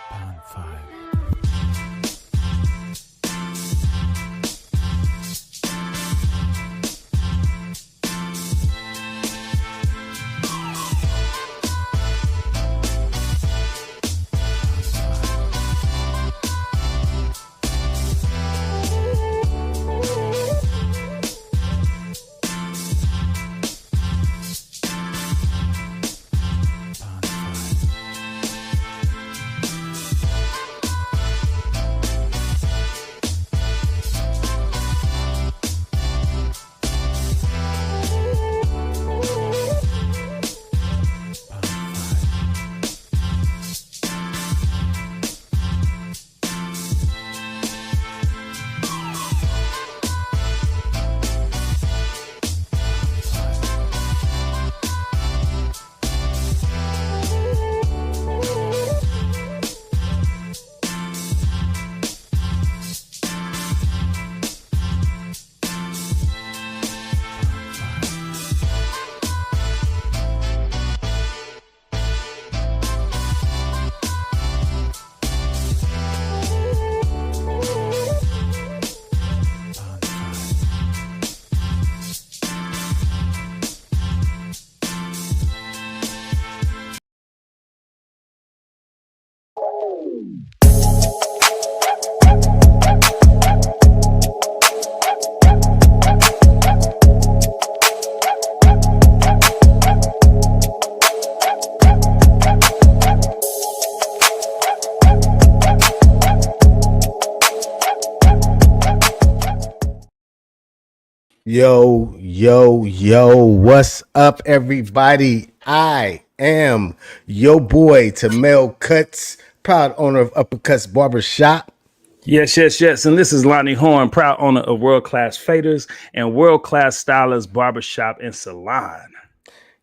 Pound 5. Yo, what's up, everybody? I am your boy, Tamel Cuts, proud owner of Uppercuts Barber Shop. Yes. And this is Lonnie Horn, proud owner of World Class Faders and World Class Stylist Barbershop and Salon.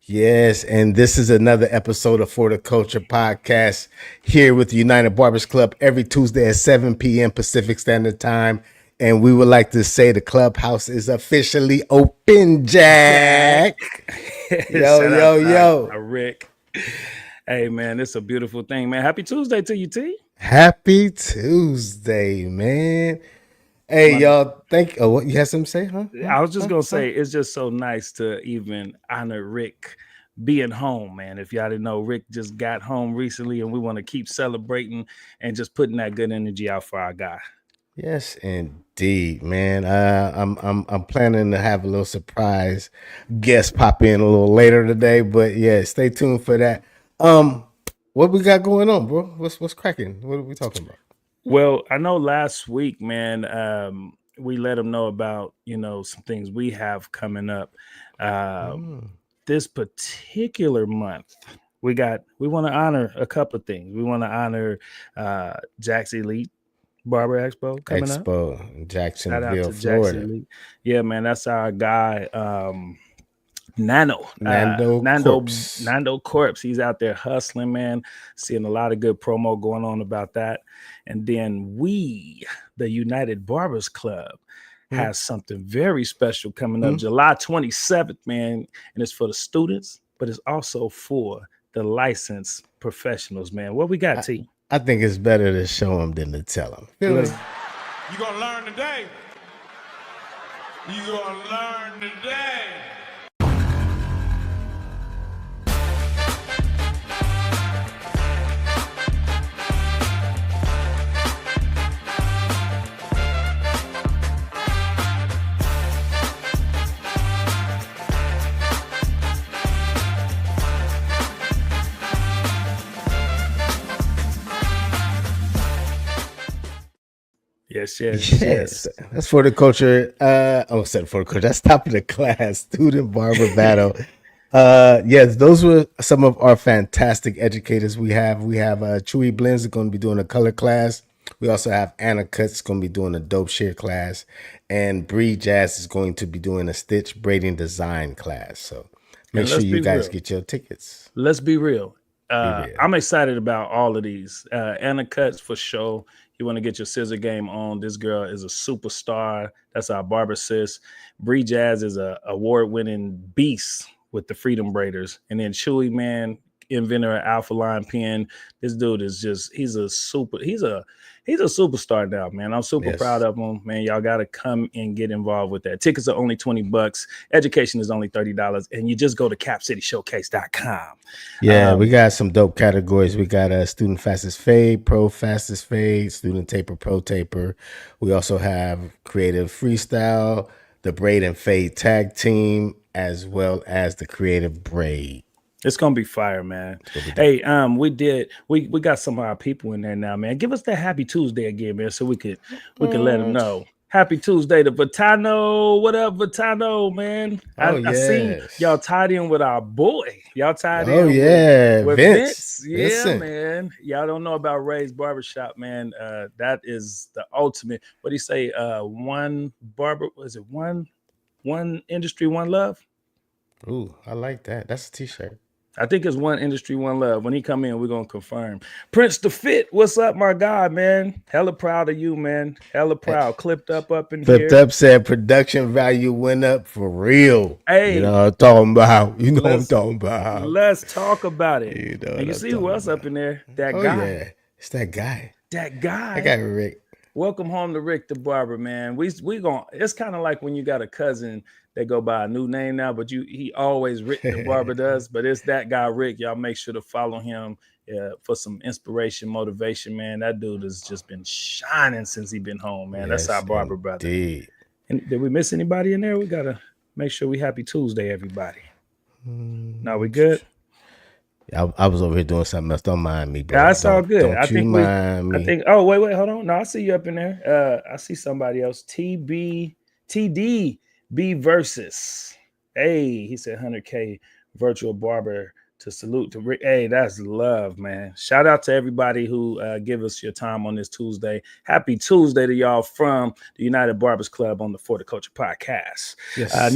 Yes, and this is another episode of For the Culture podcast here with the United Barbers Club every Tuesday at 7 p.m. Pacific Standard Time. And we would like to say the clubhouse is officially open, Jack. Yo. Rick. Hey, man, it's a beautiful thing, man. Happy Tuesday to you, T. Happy Tuesday, man. Hey, y'all. What you had something to say, huh? I was just gonna say it's just so nice to even honor Rick being home, man. If y'all didn't know, Rick just got home recently, and we want to keep celebrating and just putting that good energy out for our guy. Yes, indeed, man. I'm planning to have a little surprise guest pop in a little later today, but yeah, stay tuned for that. What we got going on, bro? What's cracking? What are we talking about? Well, I know last week, man, we let them know about, some things we have coming up. This particular month, we want to honor a couple of things. We want to honor Jack's Elite Barber Expo coming up. Jacksonville, Florida. Elite. Yeah, man, that's our guy. Nando Corpse. He's out there hustling, man. Seeing a lot of good promo going on about that. And then we, the United Barbers Club, has something very special coming up July 27th, man. And it's for the students, but it's also for the licensed professionals, man. What we got, T? I think it's better to show them than to tell them. You're going to learn today. You're going to learn today. Yes. That's for the culture. Said for the culture. That's top of the class student barber battle. Yes, those were some of our fantastic educators we have. We have Chewy Blends is going to be doing a color class. We also have Anna Cuts going to be doing a dope shear class, and Bree Jazz is going to be doing a stitch braiding design class. So make sure you guys get your tickets. Let's be real. I'm excited about all of these. Anna Cuts for sure. You want to get your scissor game on. This girl is a superstar. That's our barber sis. Bree Jazz is a award-winning beast with the Freedom Braiders. And then Chewy, man, inventor of Alpha Line Pen. This dude is just he's a superstar now, man. I'm super proud of him, man. Y'all got to come and get involved with that. Tickets are only $20. Education is only $30, and you just go to capcityshowcase.com. Yeah, we got some dope categories. We got a student fastest fade, pro fastest fade, student taper, pro taper. We also have creative freestyle, the braid and fade tag team, as well as the creative braid. It's gonna be fire, man. Hey, we got some of our people in there now, man. Give us that Happy Tuesday again, man, so we could let them know. Happy Tuesday to Vatano. What up, Vatano, man? I seen y'all tied in with our boy. Y'all tied in with Vince. Yeah, Listen. Man. Y'all don't know about Ray's Barbershop, man. That is the ultimate. What do you say? One barber, was it one industry, one love? Ooh, I like that. That's a t-shirt. I think it's one industry, one love. When he come in, we're going to confirm. Prince the Fit, what's up, my guy, man? Hella proud of you, man. Hella proud. Clipped up in here. Clipped up said production value went up for real. Hey. You know what I'm talking about. You know what I'm talking about. Let's talk about it. You know and you see who else up in there? That guy. Yeah. It's that guy. That guy. That guy, Rick. Welcome home to Rick the Barber, man. We going it's kind of like when you got a cousin that go by a new name now, but he always Rick the Barber does, but it's that guy Rick. Y'all make sure to follow him for some inspiration, motivation, man. That dude has just been shining since he been home, man. Yes, that's our barber brother. And did we miss anybody in there? We gotta make sure we Happy Tuesday, everybody. Now we good? I was over here doing something else. Don't mind me, bro. Yeah, that's all good. Don't I think mind me. I think. Oh, wait, hold on. No, I see you up in there. I see somebody else. TDB versus. Hey, he said 100K virtual barber to salute to Rick. Hey, that's love, man. Shout out to everybody who give us your time on this Tuesday. Happy Tuesday to y'all from the United Barbers Club on the For the Culture podcast. Yes.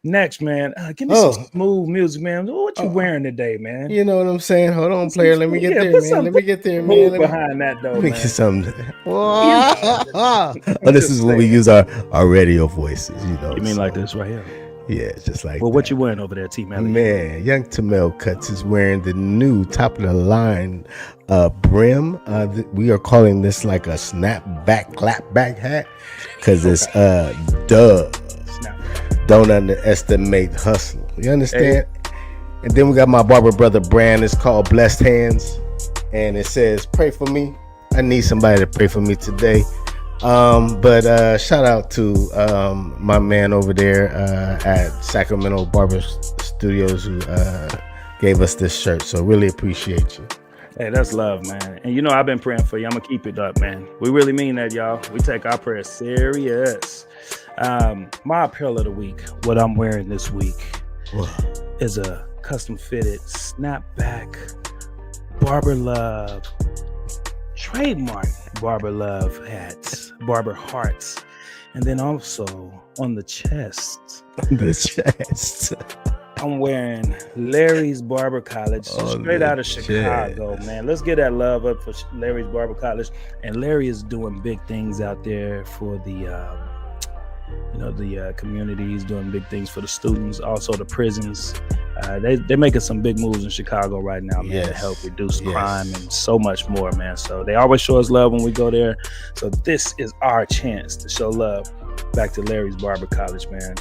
Next, man, give me some smooth music, man. What you wearing today, man? You know what I'm saying? Hold on, player. Let me get there, man. Let me get there, man. Behind that, though, let me get something. This is when we use our radio voices, you know. You mean like this right here? Yeah, just like well, what you wearing over there, T-Man? Man, Young Tamel Cuts is wearing the new top of the line brim. We are calling this like a snapback, clapback hat because it's Dub. Don't underestimate hustle. You understand? Hey. And then we got my barber brother brand. It's called Blessed Hands. And it says, pray for me. I need somebody to pray for me today. But shout out to my man over there at Sacramento Barber Studios who gave us this shirt. So really appreciate you. Hey, that's love, man. And you know I've been praying for you. I'm going to keep it up, man. We really mean that, y'all. We take our prayers serious. My apparel of the week, what I'm wearing this week is a custom fitted snapback Barber Love trademark Barber Love hats, Barber hearts, and then also on the chest. I'm wearing Larry's Barber College, straight out of Chicago, man. Let's get that love up for Larry's Barber College. And Larry is doing big things out there for the communities, doing big things for the students, also the prisons. They're making some big moves in Chicago right now, man, to help reduce crime and so much more, man. So they always show us love when we go there. So this is our chance to show love back to Larry's Barber College, man.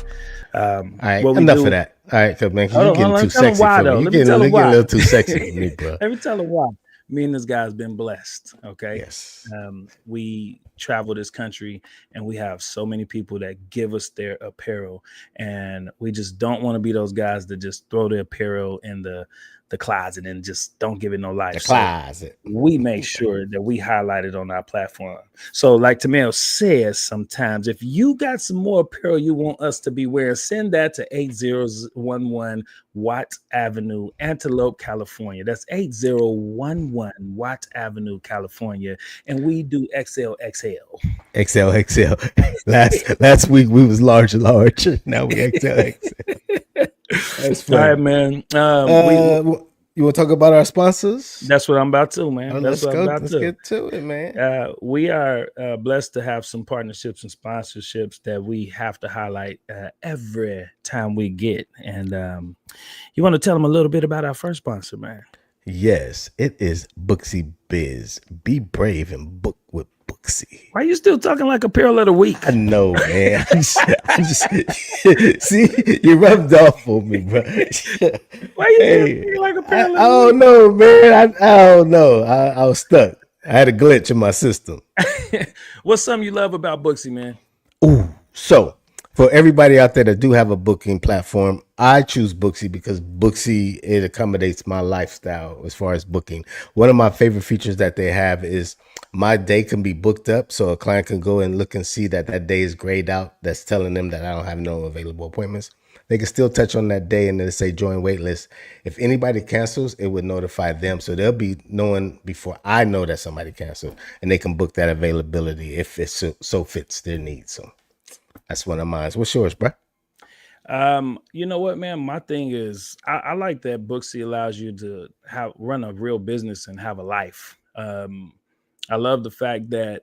All right, enough of that. All right, because man, you're getting too sexy for me. You're getting a little too sexy for me, bro. Let me tell him why. Me and this guy's been blessed. Okay. Yes. We travel this country and we have so many people that give us their apparel, and we just don't want to be those guys that just throw the apparel in the closet and just don't give it no life. The closet. So we make sure that we highlight it on our platform. So like Tamel says, sometimes if you got some more apparel you want us to be wearing, send that to 8011 Watt Avenue, Antelope, California. That's 8011 Watt Avenue, California. And we do XXL. Last week we was large. Now we XXL. That's fine. All right, man. You want to talk about our sponsors? That's what I'm about to, man. Oh, That's let's what I'm go. about Let's to. get to it, man. We are blessed to have some partnerships and sponsorships that we have to highlight every time we get. And you want to tell them a little bit about our first sponsor, man? Yes, it is Booksy Biz. Be brave and book with Booksy. Why are you still talking like Apparel of the Week? I know, man. I just see you rubbed off on me, bro. Why you still talking like Apparel of the I don't know, man. I don't know. I was stuck. I had a glitch in my system. What's something you love about Booksy, man? Ooh, so for everybody out there that do have a booking platform, I choose Booksy because Booksy, it accommodates my lifestyle as far as booking. One of my favorite features that they have is my day can be booked up, so a client can go and look and see that that day is grayed out. That's telling them that I don't have no available appointments. They can still touch on that day and then say join waitlist. If anybody cancels, it would notify them, so they'll be knowing before I know that somebody canceled, and they can book that availability if it so fits their needs. So that's one of mine. What's yours, bro? You know what, man? My thing is I like that Booksy allows you to run a real business and have a life. I love the fact that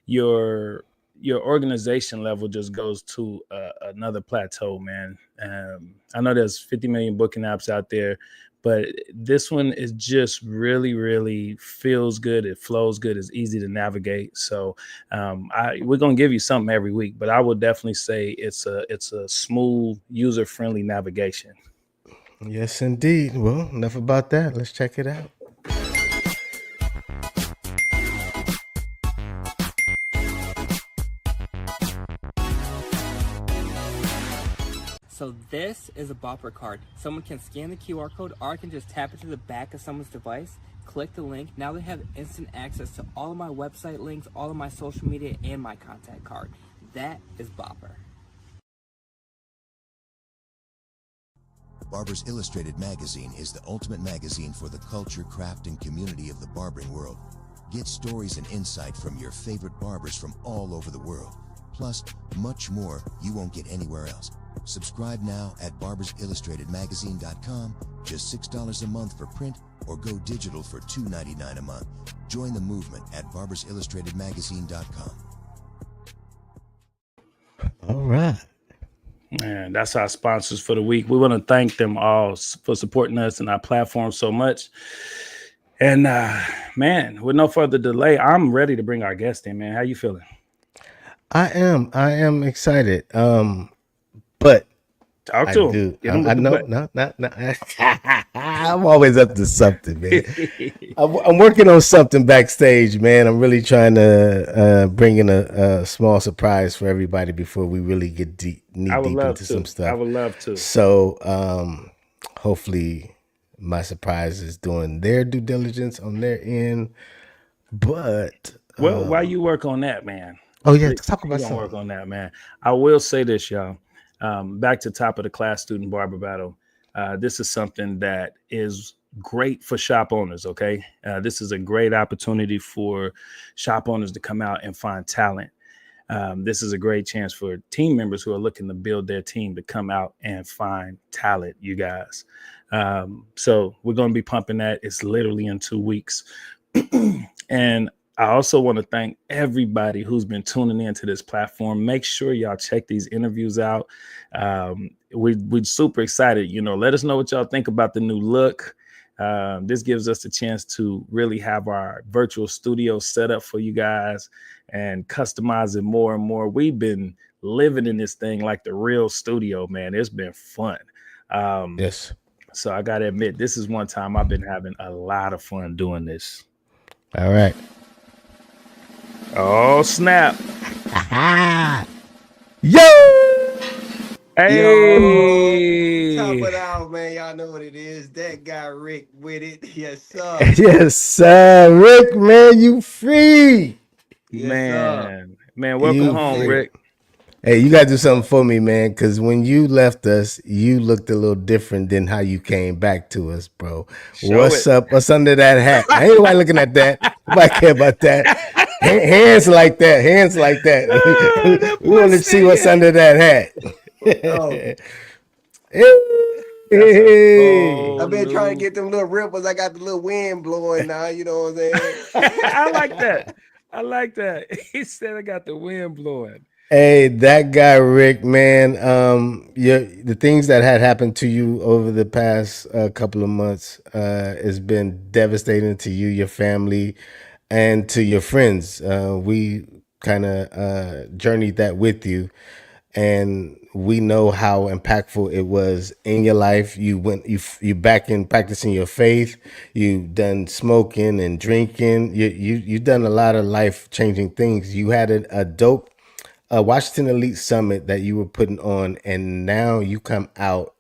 your organization level just goes to another plateau, man. I know there's 50 million booking apps out there, but this one is just really, really feels good. It flows good. It's easy to navigate. So we're gonna give you something every week, but I would definitely say it's a smooth, user-friendly navigation. Yes, indeed. Well, enough about that. Let's check it out. So this is a Barber card. Someone can scan the QR code or I can just tap it to the back of someone's device, click the link. Now they have instant access to all of my website links, all of my social media, and my contact card. That is Barber. Barbers Illustrated magazine is the ultimate magazine for the culture, craft, and community of the barbering world. Get stories and insight from your favorite barbers from all over the world. Plus, much more you won't get anywhere else. Subscribe now at barbersillustratedmagazine.com, just $6 a month for print, or go digital for $2.99 a month. Join the movement at barbersillustratedmagazine.com. All right. And that's our sponsors for the week. We want to thank them all for supporting us and our platform so much. And man, with no further delay, I'm ready to bring our guest in, man. How you feeling? I am excited. But talk to him. I know. No. I'm always up to something, man. I'm working on something backstage, man. I'm really trying to bring in a small surprise for everybody before we really get deep into some stuff. I would love to. So, hopefully, my surprise is doing their due diligence on their end. But while you work on that, man. Oh yeah, talk about something. Work on that, man. I will say this, y'all. Back to top of the class student barber battle. This is something that is great for shop owners. Okay. This is a great opportunity for shop owners to come out and find talent. This is a great chance for team members who are looking to build their team to come out and find talent, you guys. So we're going to be pumping that. It's literally in 2 weeks. And I also want to thank everybody who's been tuning into this platform. Make sure y'all check these interviews out. We're super excited. Let us know what y'all think about the new look. This gives us a chance to really have our virtual studio set up for you guys and customize it more and more. We've been living in this thing like the real studio, man. It's been fun. Yes. So I got to admit, this is one time I've been having a lot of fun doing this. All right. Oh, snap. Yo! Hey! Top it out, man. Y'all know what it is. That guy Rick with it. Yes, sir. Yes, sir. Rick, man, you free. Yes, man, welcome home, Rick. Hey, you got to do something for me, man, because when you left us, you looked a little different than how you came back to us, bro. What's up? What's under that hat? Ain't nobody looking at that. Nobody care about that. Hands like that. Hands like that. We want to see what's under that hat. That's a Hey. whole I've been trying to new. get them little ripples. I got the little wind blowing now. You know what I'm saying? I like that. I like that. He said I got the wind blowing. Hey, that guy Rick, man. The things that had happened to you over the past couple of months has been devastating to you, your family, and to your friends. We kind of journeyed that with you, and we know how impactful it was in your life. You back in practicing your faith. You done smoking and drinking. You done a lot of life changing things. You had a dope Washington Elite Summit that you were putting on, and now you come out.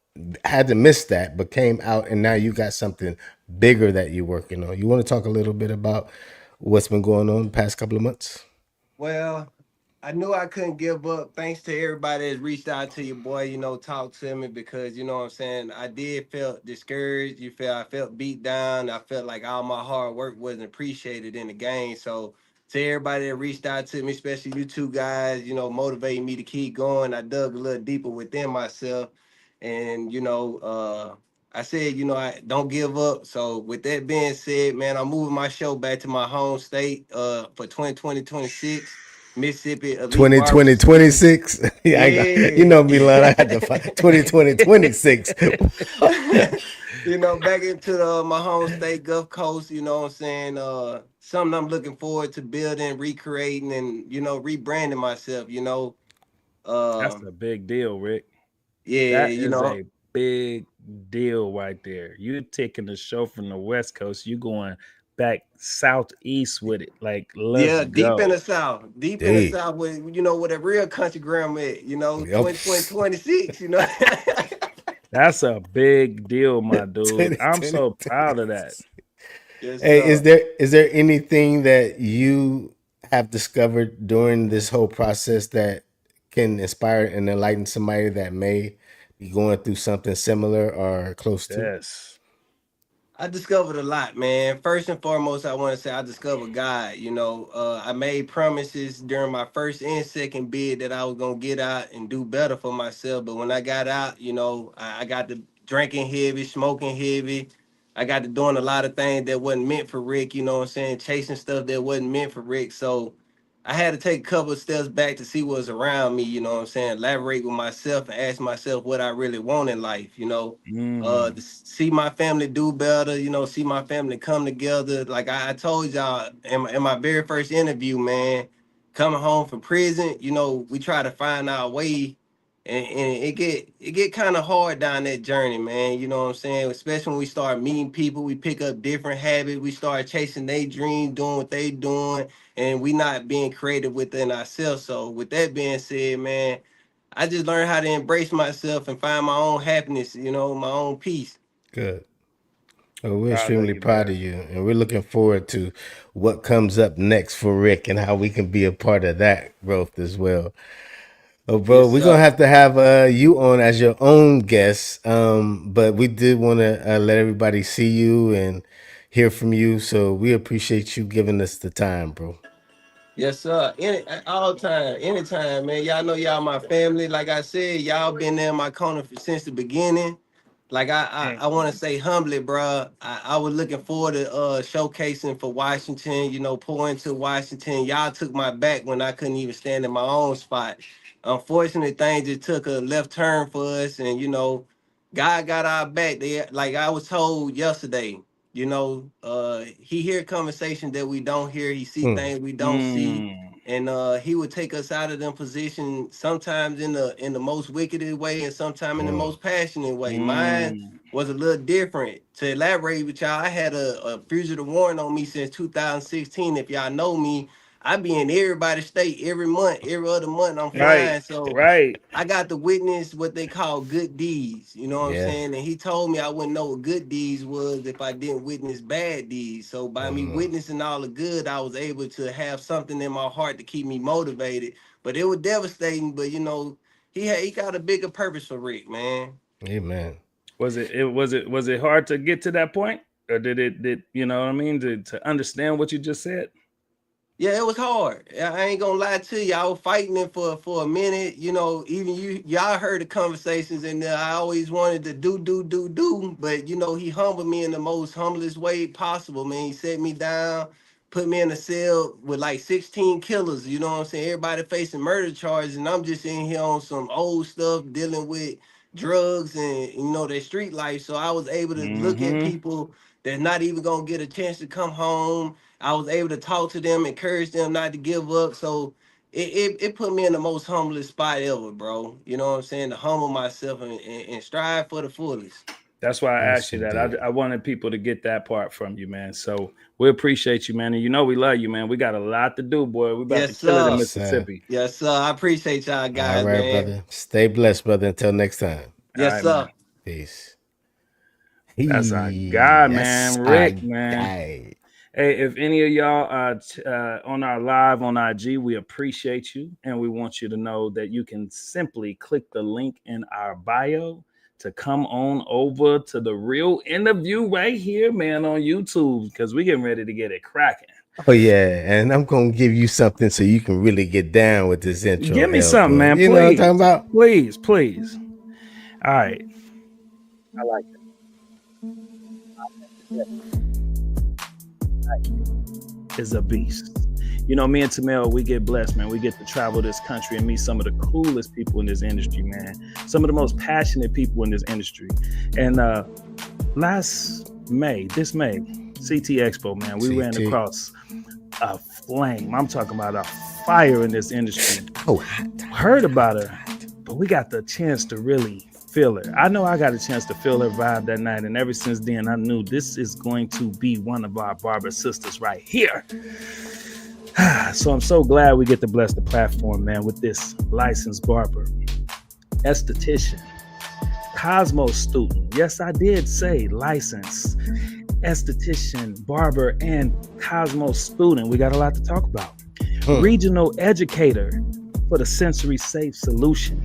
Had to miss that, but came out, and now you got something bigger that you're working on. You want to talk a little bit about what's been going on the past couple of months? Well, I knew I couldn't give up. Thanks to everybody that's reached out to your boy, talk to me because you know what I'm saying. I did felt discouraged. I felt beat down. I felt like all my hard work wasn't appreciated in the game. So to everybody that reached out to me, especially you two guys, motivating me to keep going. I dug a little deeper within myself, and I said, I don't give up. So with that being said, man, I'm moving my show back to my home state for 2026. Mississippi Elite Barber 2020, Season. 26. Yeah, you Yeah. know me, love. I had to find 2020, 26. Back into my home state, Gulf Coast, you know what I'm saying? Something I'm looking forward to building, recreating, and, rebranding myself, That's Uh, a big deal, Rick. yeah, That is a big deal right there. You're taking the show from the West Coast. You going back southeast with it. Like, let's yeah, deep in go. the South, Deep. with, where the real country grandma at, Yep. 2026, That's a big deal, my dude. 20, I'm 20, so proud of that. 26. Yes, Hey, sir. is there anything that you have discovered during this whole process that can inspire and enlighten somebody that may be going through something similar or close to? Yes. I discovered a lot, man. First and foremost, I want to say I discovered God. I made promises during my first and second bid that I was gonna get out and do better for myself. But when I got out, I got to drinking heavy, smoking heavy. I got to doing a lot of things that wasn't meant for Rick. You know what I'm saying? Chasing stuff that wasn't meant for Rick. So I had to take a couple of steps back to see what's around me. You know what I'm saying? Elaborate with myself and ask myself what I really want in life. To Mm. see my family do better, see my family come together. Like I told y'all in my very first interview, man, coming home from prison, we try to find our way, and it get kind of hard down that journey, man. You know what I'm saying? Especially when we start meeting people, we pick up different habits, we start chasing their dreams, doing what they doing, and we not being creative within ourselves. So with that being said, man, I just learned how to embrace myself and find my own happiness, my own peace. Good. Well, we're Proud of extremely you, proud man. of you, and we're looking forward to what comes up next for Rick and how we can be a part of that growth as well. Oh, bro, Yes, we're gonna sir. have to have you on as your own guest. But we did want to let everybody see you and hear from you. So we appreciate you giving us the time, bro. Yes, sir. At all time, anytime, man. Y'all know y'all my family. Like I said, y'all been there in my corner since the beginning. Like I want to say humbly, bro. I was looking forward to showcasing for Washington. Pouring to Washington. Y'all took my back when I couldn't even stand in my own spot. Unfortunately, things just took a left turn for us, and God got our back. Like I was told yesterday. He hear conversations that we don't hear. He see Hmm. things we don't see, Mm. and he would take us out of them positions sometimes in the most wicked way and sometimes in the Hmm. most passionate way. Mine Mm. was a little different. To elaborate with y'all, I had a fugitive warrant on me since 2016. If y'all know me, I be in everybody's state every month, every other month I'm Right. flying. So Right. I got to witness what they call good deeds. You know what I'm Yeah. saying? And he told me I wouldn't know what good deeds was if I didn't witness bad deeds. So by me Hmm. witnessing all the good, I was able to have something in my heart to keep me motivated. But it was devastating. But he got a bigger purpose for Rick, man. Amen. Was it hard to get to that point? Or did you know what I mean? To understand what you just said? Yeah, it was hard. I ain't gonna lie to you. I was fighting it for a minute. You know, even y'all heard the conversations, and I always wanted to do. But you know, he humbled me in the most humblest way possible. Man, he set me down, put me in a cell with like 16 killers. You know what I'm saying? Everybody facing murder charges, and I'm just in here on some old stuff, dealing with drugs and you know their street life. So I was able to look at Mm-hmm. people that's not even gonna get a chance to come home. I was able to talk to them, encourage them not to give up. So it put me in the most humblest spot ever, bro. You know what I'm saying? To humble myself and strive for the fullest. That's why I Yes, asked you that. indeed. I wanted people to get that part from you, man. So we appreciate you, man. And you know we love you, man. We got a lot to do, boy. We about to Yes, kill it in sir. Yes, sir. Mississippi. Yes, sir. I appreciate y'all All guys, right, man. brother. Stay blessed, brother. Until next time. All Yes, right, man. sir. Peace. That's our guy, man. Yes, Rick, I man. guy. Hey, if any of y'all are on our live on IG, we appreciate you. And we want you to know that you can simply click the link in our bio to come on over to the real interview right here, man, on YouTube, because we're getting ready to get it cracking. Oh yeah, and I'm gonna give you something so you can really get down with this intro. Give me Hell, something, bro. man, You know what I'm please. talking about? Please, please. All right. I like it. Is a beast. You know, me and Tamel, we get blessed, man. We get to travel this country and meet some of the coolest people in this industry, man. Some of the most passionate people in this industry. And this May, CT Expo, man, we ran CT. across a flame. I'm talking about a fire in this industry. Oh, hot. Heard about her, but we got the chance to really feel her. I know I got a chance to feel her vibe that night, and ever since then, I knew this is going to be one of our Barber sisters right here. So I'm so glad we get to bless the platform, man, with this licensed barber, esthetician, Cosmo student. Yes, I did say license, esthetician, barber, and Cosmo student. We got a lot to talk about. Regional educator for the Sensory Safe Solution.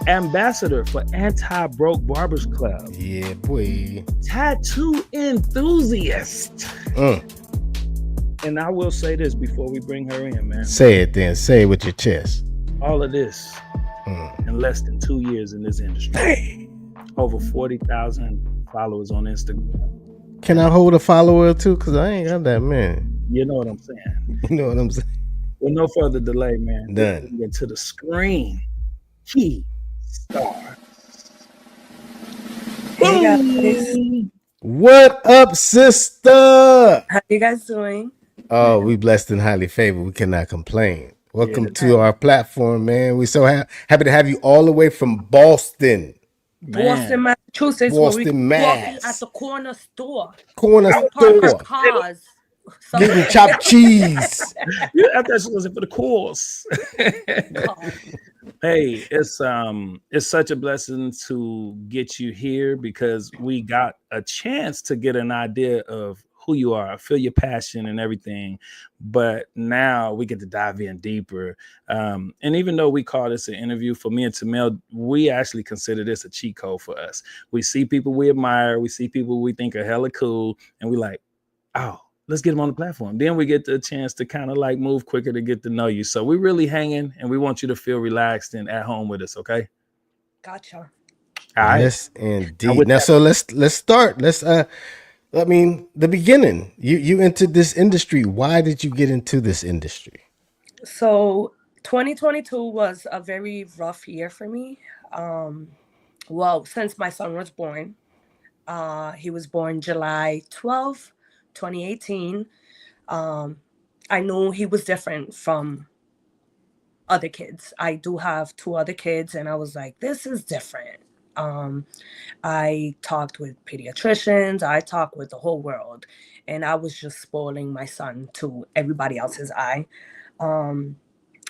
Ambassador for Anti-Broke Barbers Club. Yeah, boy. Tattoo enthusiast. And I will say this before we bring her in, man. Say it then. Say it with your chest. All of this in less than 2 years in this industry. Over 40,000 followers on Instagram. Can I hold a follower too? Because I ain't got that many. You know what I'm saying? You know what I'm saying? With no further delay, man. Done. Get to the screen. Kei Starz. Hey guys, What up, sister? how you guys doing? Oh, we blessed and highly favored. We cannot complain. Welcome Yeah. to our platform, man. We're so happy to have you all the way from Boston. Boston, Massachusetts, Boston, where we walking Mass. at the corner store. Corner Park our store. cars. Getting chopped cheese. Yeah, I thought she was for the course. Hey, it's such a blessing to get you here because we got a chance to get an idea of who you are, feel your passion and everything. But now we get to dive in deeper. And even though we call this an interview, for me and Tamel, we actually consider this a cheat code for us. We see people we admire, we see people we think are hella cool, and we like, oh, let's get them on the platform. Then we get the chance to kind of like move quicker to get to know you. So we're really hanging and we want you to feel relaxed and at home with us. Okay. Gotcha. All right. Yes, indeed. Now, so let's start. I mean, the beginning. You entered this industry. Why did you get into this industry? So 2022 was a very rough year for me. Well, since my son was born, he was born July 12th, 2018. I knew he was different from other kids. I do have 2 other kids, and I was like, this is different. I talked with pediatricians, I talked with the whole world, and I was just spoiling my son to everybody else's eye.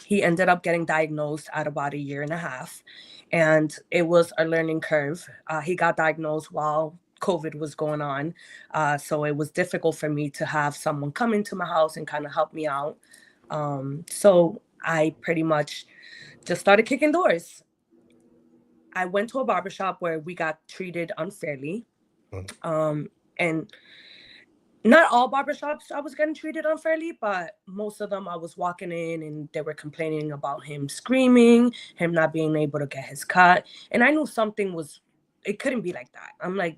He ended up getting diagnosed at about 1.5 years, and it was a learning curve. He got diagnosed while COVID was going on, so it was difficult for me to have someone come into my house and kind of help me out. So I pretty much just started kicking doors. I went to a barbershop where we got treated unfairly. And Not all barbershops I was getting treated unfairly, but most of them I was walking in and they were complaining about him screaming, him not being able to get his cut. And I knew something was, it couldn't be like that. I'm like,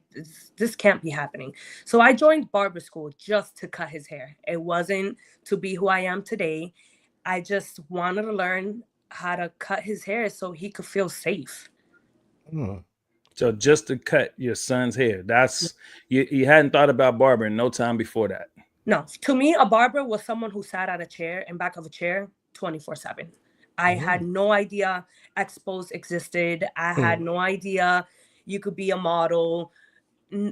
this can't be happening. So I joined barber school just to cut his hair. It wasn't to be who I am today. I just wanted to learn how to cut his hair so he could feel safe. So just to cut your son's hair, that's you hadn't thought about barbering no time before that. No, to me, a barber was someone who sat at a chair in back of a chair 24/7. I had no idea expos existed. I had no idea you could be a model.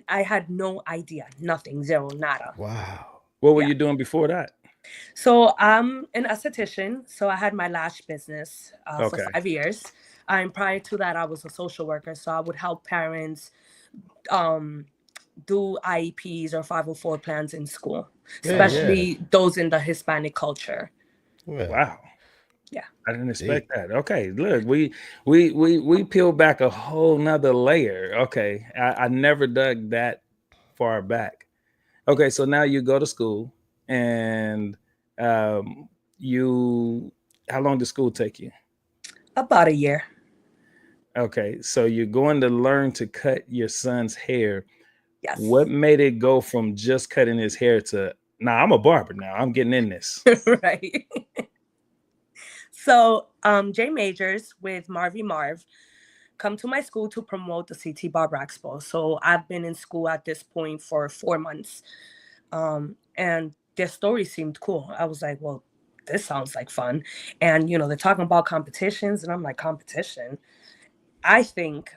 I had no idea. Nothing. Zero. Nada. Wow. What were you doing before that? So I'm an esthetician. So I had my lash business for 5 years. And prior to that, I was a social worker. So I would help parents do IEPs or 504 plans in school, especially those in the Hispanic culture. Wow. Yeah. I didn't expect that. Okay, look, we peel back a whole nother layer. Okay, I never dug that far back. Okay, so now you go to school, and you, how long did school take you? About a year. Okay, so you're going to learn to cut your son's hair. Yes. What made it go from just cutting his hair to, nah, I'm a barber now, I'm getting in this? Right. So Jay Majors with Marvy Marv come to my school to promote the CT Barber Expo. So I've been in school at this point for 4 months. And their story seemed cool. I was like, well, this sounds like fun. And, you know, they're talking about competitions. And I'm like, competition? I think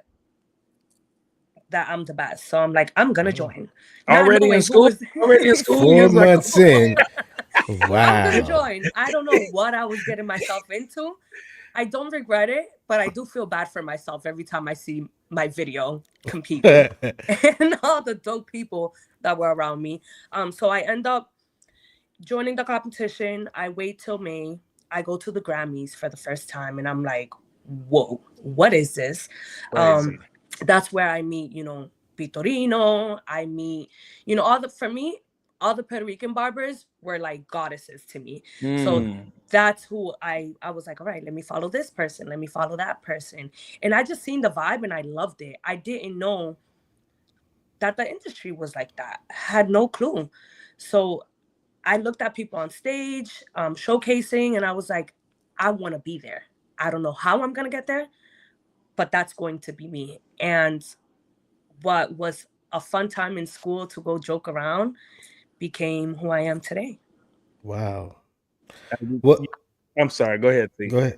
that I'm the best. So I'm like, I'm going to join. Already in school? Already in school? 4 months in. Wow. I'm going to join. I don't know what I was getting myself into. I don't regret it, but I do feel bad for myself every time I see my video competing and all the dope people that were around me. So I end up joining the competition. I wait till May. I go to the Grammys for the first time, and I'm like, whoa, what is this? That's where I meet, you know, Vitorino. I meet, you know, for me, all the Puerto Rican barbers were like goddesses to me. So that's who I was like, all right, let me follow this person. Let me follow that person. And I just seen the vibe and I loved it. I didn't know that the industry was like that. I had no clue. So I looked at people on stage, showcasing, and I was like, I want to be there. I don't know how I'm going to get there, but that's going to be me. And what was a fun time in school to go joke around became who I am today. Wow. What? I'm sorry. Go ahead. Go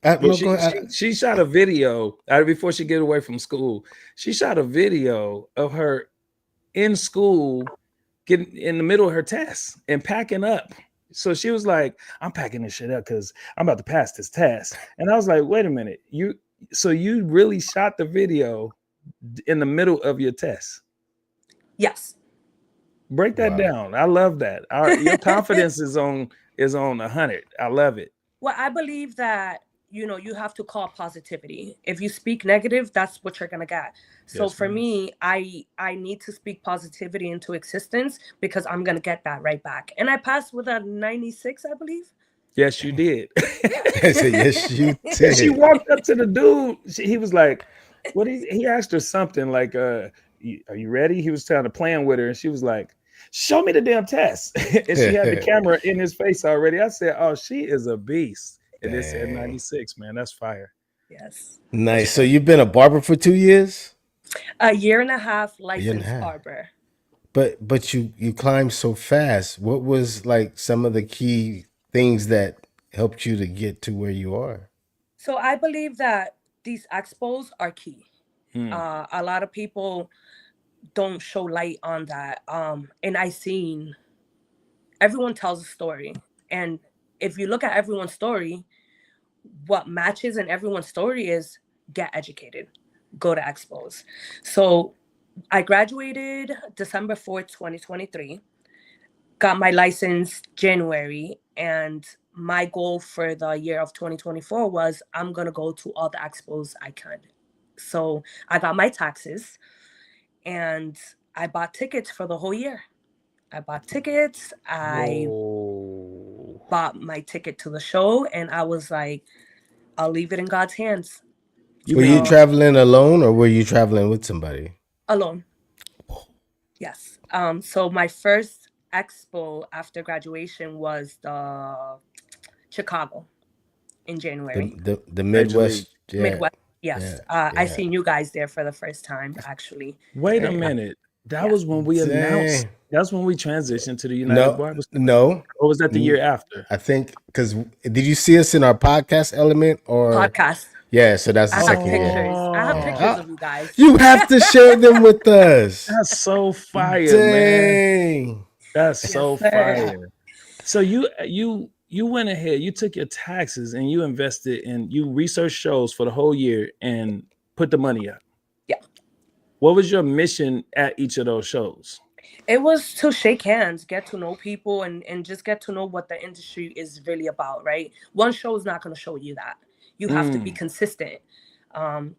ahead. She shot a video before she get away from school. She shot a video of her in school, getting in the middle of her test and packing up. So she was like, I'm packing this shit up because I'm about to pass this test. And I was like, wait a minute. So you really shot the video in the middle of your test? Yes. Break that down. I love that. Your confidence is on 100. I love it. Well, I believe that, you know, you have to call positivity. If you speak negative, that's what you're gonna get. So for me, I need to speak positivity into existence because I'm gonna get that right back. And I passed with a 96, I believe. Yes, you did. Yes, you did. She walked up to the dude. He was like, "What?" He asked her something like, "Are you ready?" He was trying to plan with her, and she was like, "Show me the damn test." And she had the camera in his face already. I said, "Oh, she is a beast." And it said 96, man. That's fire. Yes. Nice. So you've been a barber for 2 years? A year and a half licensed barber. But you climbed so fast. What was like some of the key things that helped you to get to where you are? So I believe that these expos are key. A lot of people don't show light on that. And I seen everyone tells a story. And if you look at everyone's story, what matches in everyone's story is get educated, go to expos. So I graduated December 4th, 2023, got my license January, and my goal for the year of 2024 was I'm going to go to all the expos I could. So I got my taxes and I bought tickets for the whole year. I bought tickets. I Whoa. bought my ticket to the show, and I was like, I'll leave it in God's hands. You Were you mean traveling alone or were you traveling with somebody? Alone. Yes. So my first expo after graduation was the Chicago in January. The actually? Midwest, yeah, Midwest. Yes. yeah, I yeah. seen you guys there for the first time, actually. Wait a Hey, minute. That Yeah. was when we announced. dang. That's when we transitioned to the United No, Barbers Club. no. Or was that the year Mm, after? I think because did you see us in our podcast element or Podcast. yeah? So that's the I have second year. pictures. I have Yeah. pictures Oh, of you guys. You have to share them with us. that's so fire, man. Dang. That's Yes, so sir. fire. So you went ahead, you took your taxes and you invested and you researched shows for the whole year and put the money up. Yeah. What was your mission at each of those shows? It was to shake hands, get to know people, and just get to know what the industry is really about, right? One show is not going to show you that. You have to be Mm, consistent.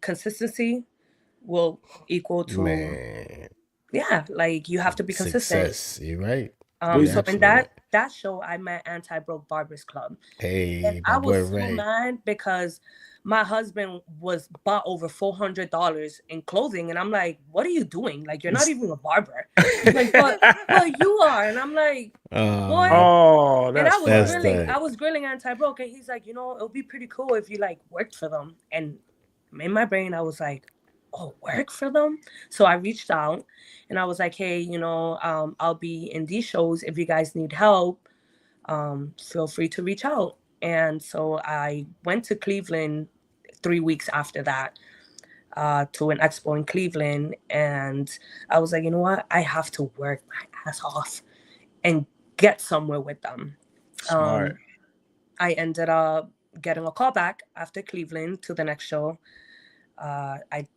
Consistency will equal to, Man, yeah, like you have to be consistent. success. You're right. well, You're So in absolutely right. that show, I met Anti-Broke Barbers Club. And Hey, I my boy was so Ray. mad because my husband was bought over $400 in clothing, and I'm like, "What are you doing? Like, you're not even a barber." He's like, "But you are," and I'm like, "Boy." oh, And that's That's fire. the I was grilling Anti-Broke, and he's like, "You know, it would be pretty cool if you like worked for them." And in my brain, I was like, "Oh, work for them?" So I reached out, and I was like, "Hey, I'll be in these shows. If you guys need help, feel free to reach out." And so I went to Cleveland 3 weeks after that, to an expo in Cleveland. And I was like, you know what? I have to work my ass off and get somewhere with them. Smart. I ended up getting a call back after Cleveland to the next show. I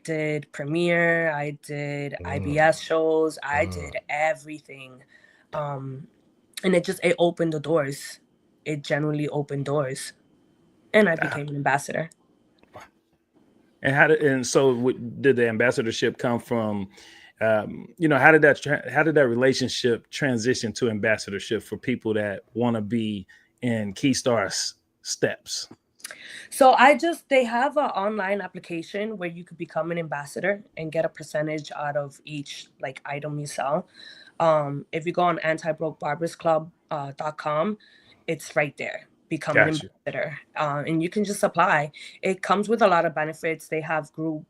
did premiere, I did IBS shows, I did everything. And it opened the doors. It generally opened doors. And I became an ambassador. And so did the ambassadorship come from? How did that relationship transition to ambassadorship for people that want to be in Kei Starz steps? So they have an online application where you could become an ambassador and get a percentage out of each like item you sell. If you go on antibrokebarbersclub.com, it's right there. Become an Got you. ambassador, and you can just apply. It comes with a lot of benefits. We have group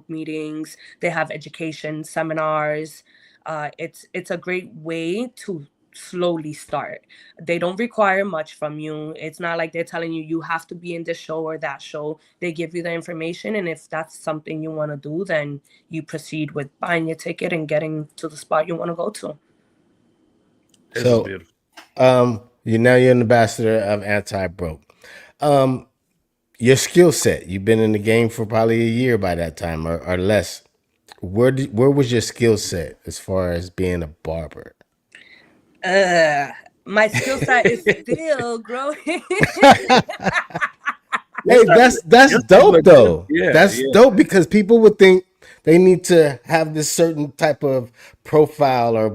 meetings. They have education seminars. It's a great way to slowly start. They don't require much from you. It's not like they're telling you have to be in this show or that show. They give you the information, and if that's something you want to do, then you proceed with buying your ticket and getting to the spot you want to go to. This is So, beautiful. you're an ambassador of Anti-Broke. Your skill set. You've been in the game for probably a year by that time or less. Where was your skill set as far as being a barber? My skill set is still growing. Hey, that's dope though. Yeah, That's dope because people would think they need to have this certain type of profile or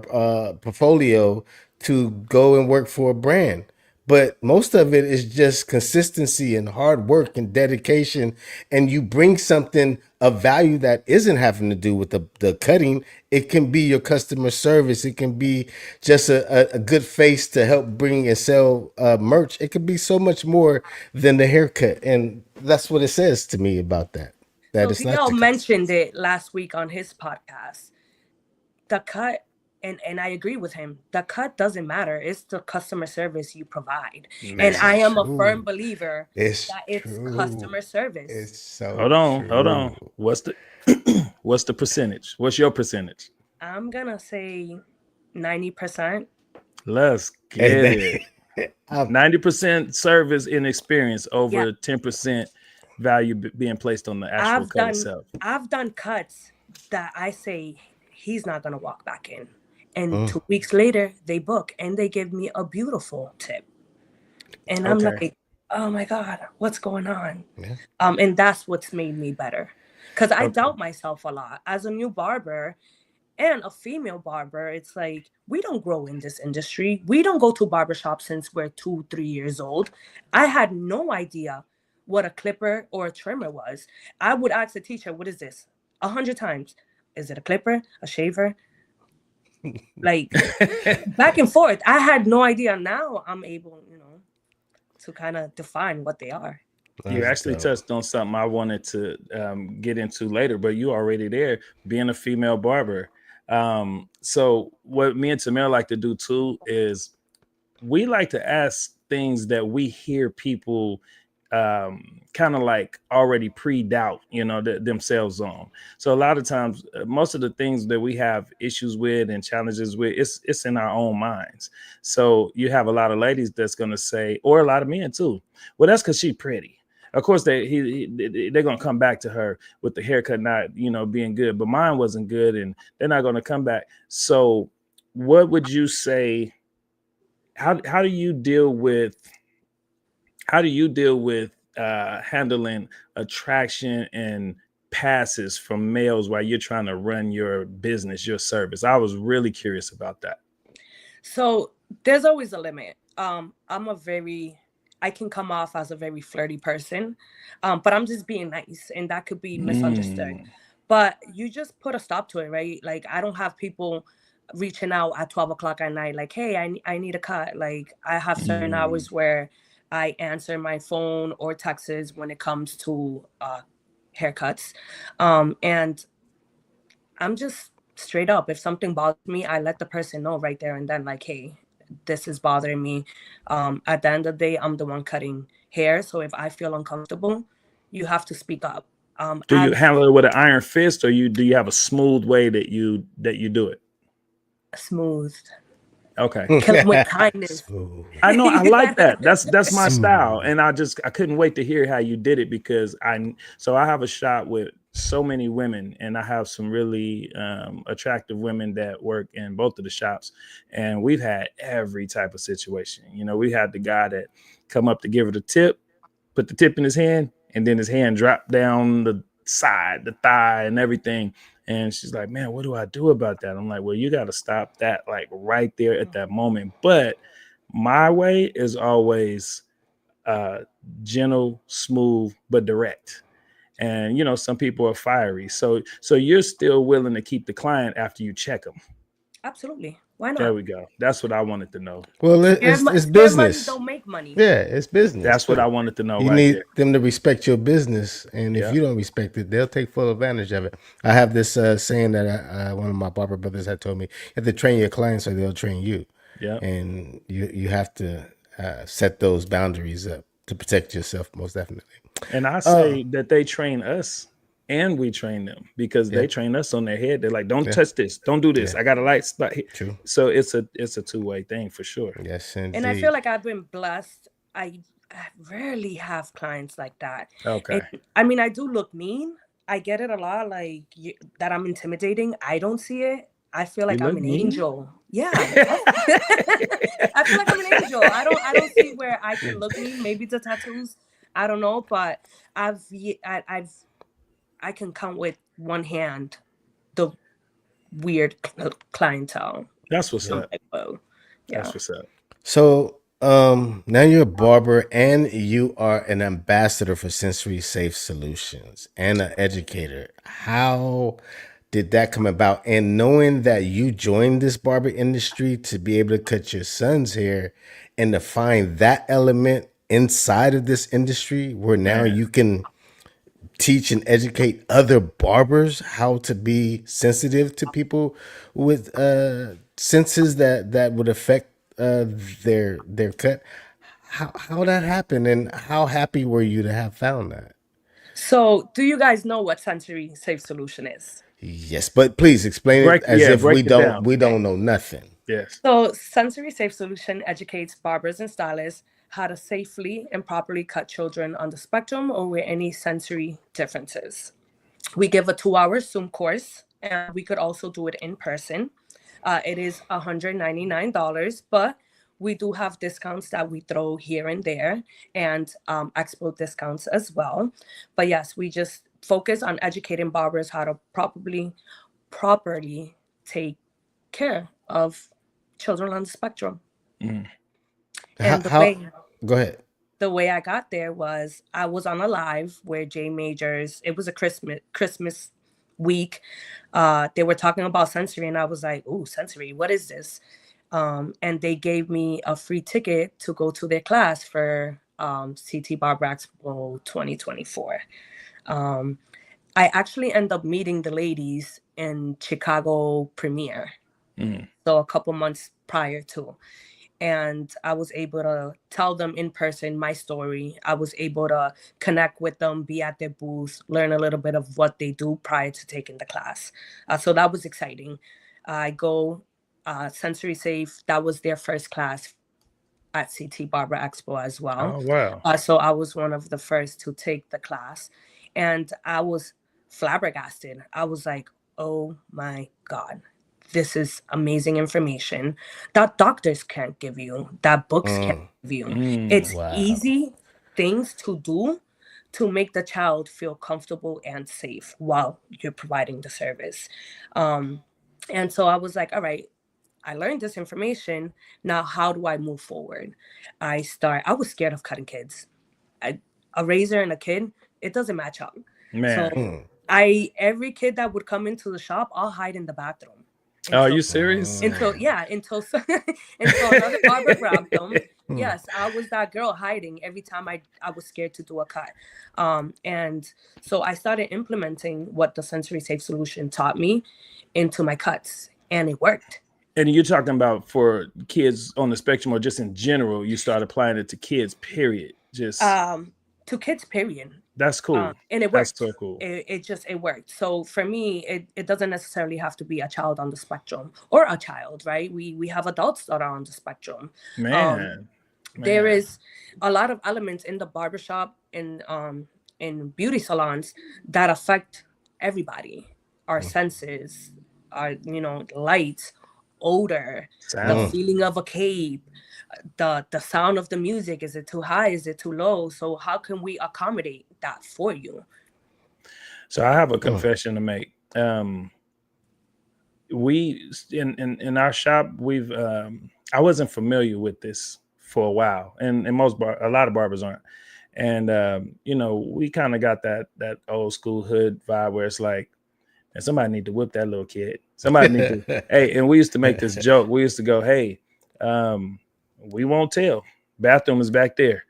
portfolio to go and work for a brand. But most of it is just consistency and hard work and dedication. And you bring something of value that isn't having to do with the cutting. It can be your customer service. It can be just a good face to help bring and sell merch. It could be so much more than the haircut. And that's what it says to me about that. That So it's not DL the cut. mentioned it last week on his podcast. The cut, and I agree with him, the cut doesn't matter. It's the customer service you provide. And I am a firm believer It's that it's true. customer service. It's so Hold on. true. What's the percentage? What's your percentage? I'm gonna say 90%. Let's get it. 90% service and experience over 10% value being placed on the actual cut itself. I've done cuts that I say he's not gonna walk back in. And 2 weeks later, they book and they give me a beautiful tip. And I'm like, oh my God, what's going on? Yeah. And that's what's made me better. Because I doubt myself a lot. As a new barber, and a female barber, it's like we don't grow in this industry. We don't go to barbershop since we're 2, 3 years old. I had no idea what a clipper or a trimmer was. I would ask the teacher, "What is this?" 100 times. Is it a clipper, a shaver? Like back and forth. I had no idea. Now I'm able, to kind of define what they are. You That's actually dope. touched on something I wanted to get into later, but you already there, being a female barber. So what me and Tamara like to do too is we like to ask things that we hear people kind of like already pre-doubt, themselves on. So a lot of times, most of the things that we have issues with and challenges with, it's in our own minds. So you have a lot of ladies that's going to say, or a lot of men too, well, that's because she's pretty. Of course, they're going to come back to her with the haircut not, being good, but mine wasn't good, and they're not going to come back. So what would you say? How do you deal with handling attraction and passes from males while you're trying to run your business, your service? I was really curious about that. So there's always a limit. I can come off as a very flirty person, but I'm just being nice, and that could be misunderstood. But you just put a stop to it, right? Like, I don't have people reaching out at 12 o'clock at night, like, "Hey, I need a cut." Like, I have certain hours where I answer my phone or texts when it comes to haircuts. And I'm just straight up. If something bothers me, I let the person know right there and then, like, "Hey, this is bothering me." At the end of the day, I'm the one cutting hair. So if I feel uncomfortable, you have to speak up. Do you handle it with an iron fist, or do you have a smooth way that you do it? Smooth. Okay. Kill 'em with kindness. Smooth. I know, I like that. That's my style, and I couldn't wait to hear how you did it, because I have a shop with so many women, and I have some really attractive women that work in both of the shops, and we've had every type of situation. We had the guy that come up to give her the tip, put the tip in his hand, and then his hand dropped down the side, the thigh, and everything. And she's like, "Man, what do I do about that?" I'm like, "Well, you got to stop that, like, right there at that moment." But my way is always gentle, smooth, but direct. And some people are fiery. So you're still willing to keep the client after you check them. Absolutely. Why not? There we go. That's what I wanted to know. Well, it's Scared business. money don't make money. Yeah, it's business. That's what I wanted to know. You right need there. them to respect your business, and Yeah. if you don't respect it, they'll take full advantage of it. I have this saying that one of my barber brothers had told me: you have to train your clients, or they'll train you. Yeah. And you have to set those boundaries up to protect yourself, most definitely. And I say that they train us, and we train them, because they train us on their head. They're like, "Don't touch this, don't do this. I got a light spot here." True. So it's a two-way thing for sure. Yes, indeed. And I feel like I've been blessed. I rarely have clients like that. Okay. And, I mean, I do look mean. I get it a lot, like that I'm intimidating. I don't see it. I feel like You I'm look an mean? angel. Yeah. I feel like I'm an angel. I don't see where I can look mean. Maybe the tattoos. I don't know, but I can count with one hand the weird clientele. That's what's I'm up. like, whoa. Yeah. That's what's up. So now you're a barber, and you are an ambassador for Sensory Safe Solutions and an educator. How did that come about? And knowing that you joined this barber industry to be able to cut your son's hair, and to find that element inside of this industry where now you can teach and educate other barbers how to be sensitive to people with senses that would affect their cut. How that happened, and how happy were you to have found that? So, do you guys know what Sensory Safe Solution is? Yes, but please explain it as if break it down. we don't know nothing. Yes. So, Sensory Safe Solution educates barbers and stylists how to safely and properly cut children on the spectrum or with any sensory differences. We give a 2-hour Zoom course, and we could also do it in person. It is $199, but we do have discounts that we throw here and there, and expo discounts as well. But yes, we just focus on educating barbers how to properly take care of children on the spectrum. Mm. And Go ahead. the way I got there was I was on a live where Jay Majors, it was a Christmas week. They were talking about sensory, and I was like, "Ooh, sensory, what is this?" And they gave me a free ticket to go to their class for CT Barber Expo 2024. I actually end up meeting the ladies in Chicago premiere, so a couple months prior to. And I was able to tell them in person my story. I was able to connect with them, be at their booth, learn a little bit of what they do prior to taking the class. So that was exciting. I go Sensory Safe. That was their first class at CT Barber Expo as well. Oh, wow. So I was one of the first to take the class, and I was flabbergasted. I was like, oh my God, this is amazing information that doctors can't give you, that books can't give you. It's easy things to do to make the child feel comfortable and safe while you're providing the service. And so I was like, all right, I learned this information. Now, how do I move forward? I was scared of cutting kids. A razor and a kid, it doesn't match up. Man. So every kid that would come into the shop, I'll hide in the bathroom. Are you serious? Until another barber grabbed them. Yes, I was that girl hiding every time I was scared to do a cut. And so I started implementing what the Sensory Safe solution taught me into my cuts, and it worked. And you're talking about for kids on the spectrum, or just in general, you start applying it to kids, period. Just to kids, period. That's cool. And it worked. That's so cool. It worked. So for me, it doesn't necessarily have to be a child on the spectrum or a child, right? We have adults that are on the spectrum. Man. There is a lot of elements in the barbershop and in beauty salons that affect everybody. Our senses, our light, odor, the feeling of a cape, the sound of the music. Is it too high? Is it too low? So how can we accommodate that for you? So I have a confession to make. We in our shop, we've I wasn't familiar with this for a while, and a lot of barbers aren't. And we kind of got that old school hood vibe where it's like, and somebody need to whip that little kid. Somebody need to, hey, and we used to make this joke. We used to go, hey, we won't tell. Bathroom is back there.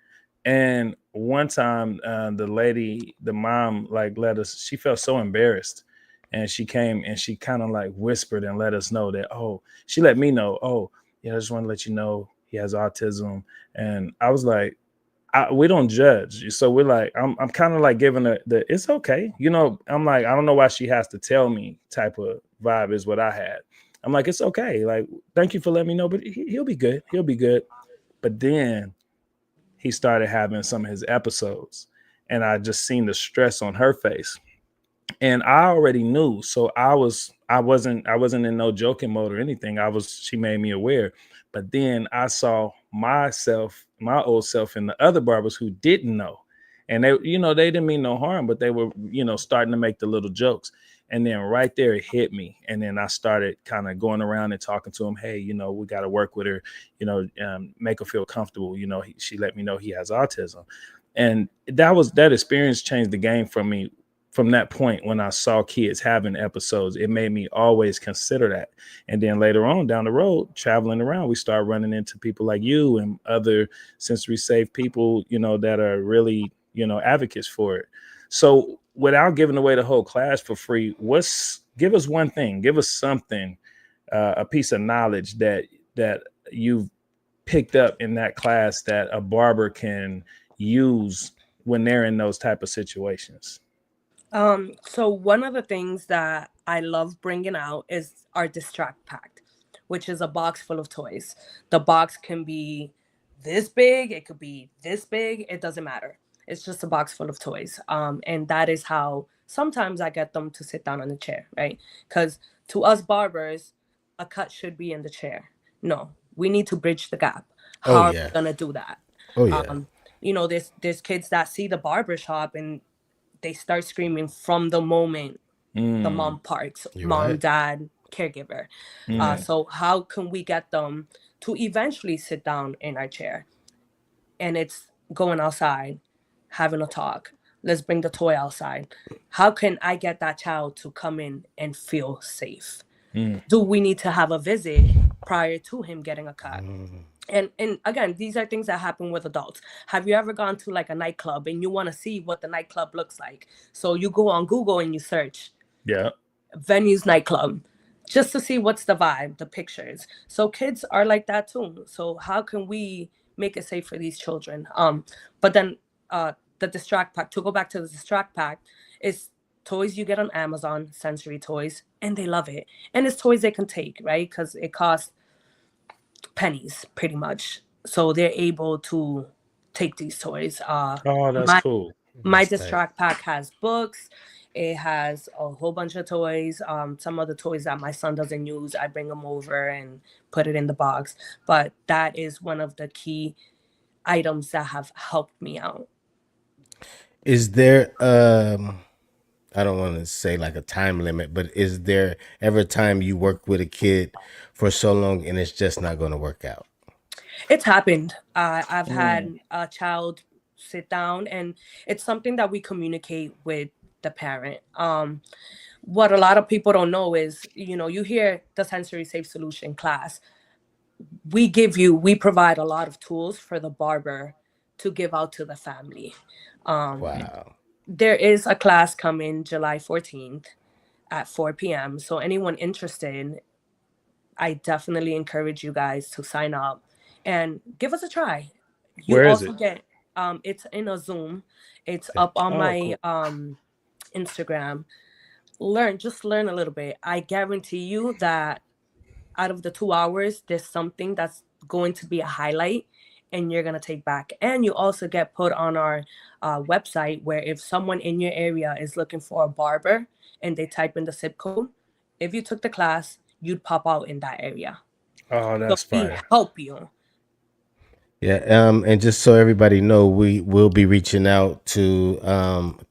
And one time, the mom, like, let us, she felt so embarrassed. And she came and she kind of like whispered and let us know that, she let me know, I just want to let you know he has autism. And I was like, we don't judge. So we're like, I'm kind of like giving the it's okay. I'm like, I don't know why she has to tell me type of vibe is what I had. I'm like, it's okay. Like, thank you for letting me know, but he'll be good. He'll be good. But then he started having some of his episodes, and I just seen the stress on her face. And I already knew. So I wasn't in no joking mode or anything. She made me aware. But then I saw my old self, and the other barbers who didn't know. And they didn't mean no harm, but they were, starting to make the little jokes. And then right there, it hit me. And then I started kind of going around and talking to him. Hey, we got to work with her, make her feel comfortable. She let me know he has autism. And that experience changed the game for me. From that point, when I saw kids having episodes, it made me always consider that. And then later on down the road, traveling around, we start running into people like you and other sensory safe people, that are really, advocates for it. So without giving away the whole class for free, give us one thing, give us something, a piece of knowledge that you've picked up in that class that a barber can use when they're in those type of situations. So one of the things that I love bringing out is our Distract Pack, which is a box full of toys. The box can be this big, it could be this big, it doesn't matter. It's just a box full of toys. And that is how sometimes I get them to sit down on the chair, right? Because to us barbers, a cut should be in the chair. No, we need to bridge the gap. How are we gonna do that? There's kids that see the barbershop and they start screaming from the moment the mom parks. Mom, dad caregiver. Mm. So how can we get them to eventually sit down in our chair? And it's going outside, having a talk. Let's bring the toy outside. How can I get that child to come in and feel safe? Mm. Do we need to have a visit prior to him getting a cut? Mm. And again, these are things that happen with adults. Have you ever gone to like a nightclub and you want to see what the nightclub looks like? So you go on Google and you search Yeah. venues nightclub just to see what's the vibe, the pictures. So kids are like that too. So how can we make it safe for these children? But then the distract pack, to go back to the distract pack, is toys you get on Amazon, sensory toys, and they love it. And it's toys they can take, right? Because it costs pennies pretty much. So they're able to take these toys. Oh, that's My cool. my That's tight. distract pack has books. It has a whole bunch of toys. Some of the toys that my son doesn't use, I bring them over and put it in the box. But that is one of the key items that have helped me out. Is there I don't want to say like a time limit, but is there ever a time you work with a kid for so long and it's just not going to work out? It's happened. I've Mm. had a child sit down, and it's something that we communicate with the parent. What a lot of people don't know is, you hear the sensory safe solution class. We provide a lot of tools for the barber to give out to the family. Wow. There is a class coming July 14th at 4 p.m. So anyone interested, I definitely encourage you guys to sign up and give us a try. You Where is also it? get it's in a Zoom. It's Okay. up on Oh, my cool. Instagram. Just learn a little bit. I guarantee you that out of the 2 hours, there's something that's going to be a highlight and you're going to take back. And you also get put on our website, where if someone in your area is looking for a barber and they type in the zip code, if you took the class, you'd pop out in that area. Oh, So that's we fire. help you. Yeah, and just so everybody know, we will be reaching out to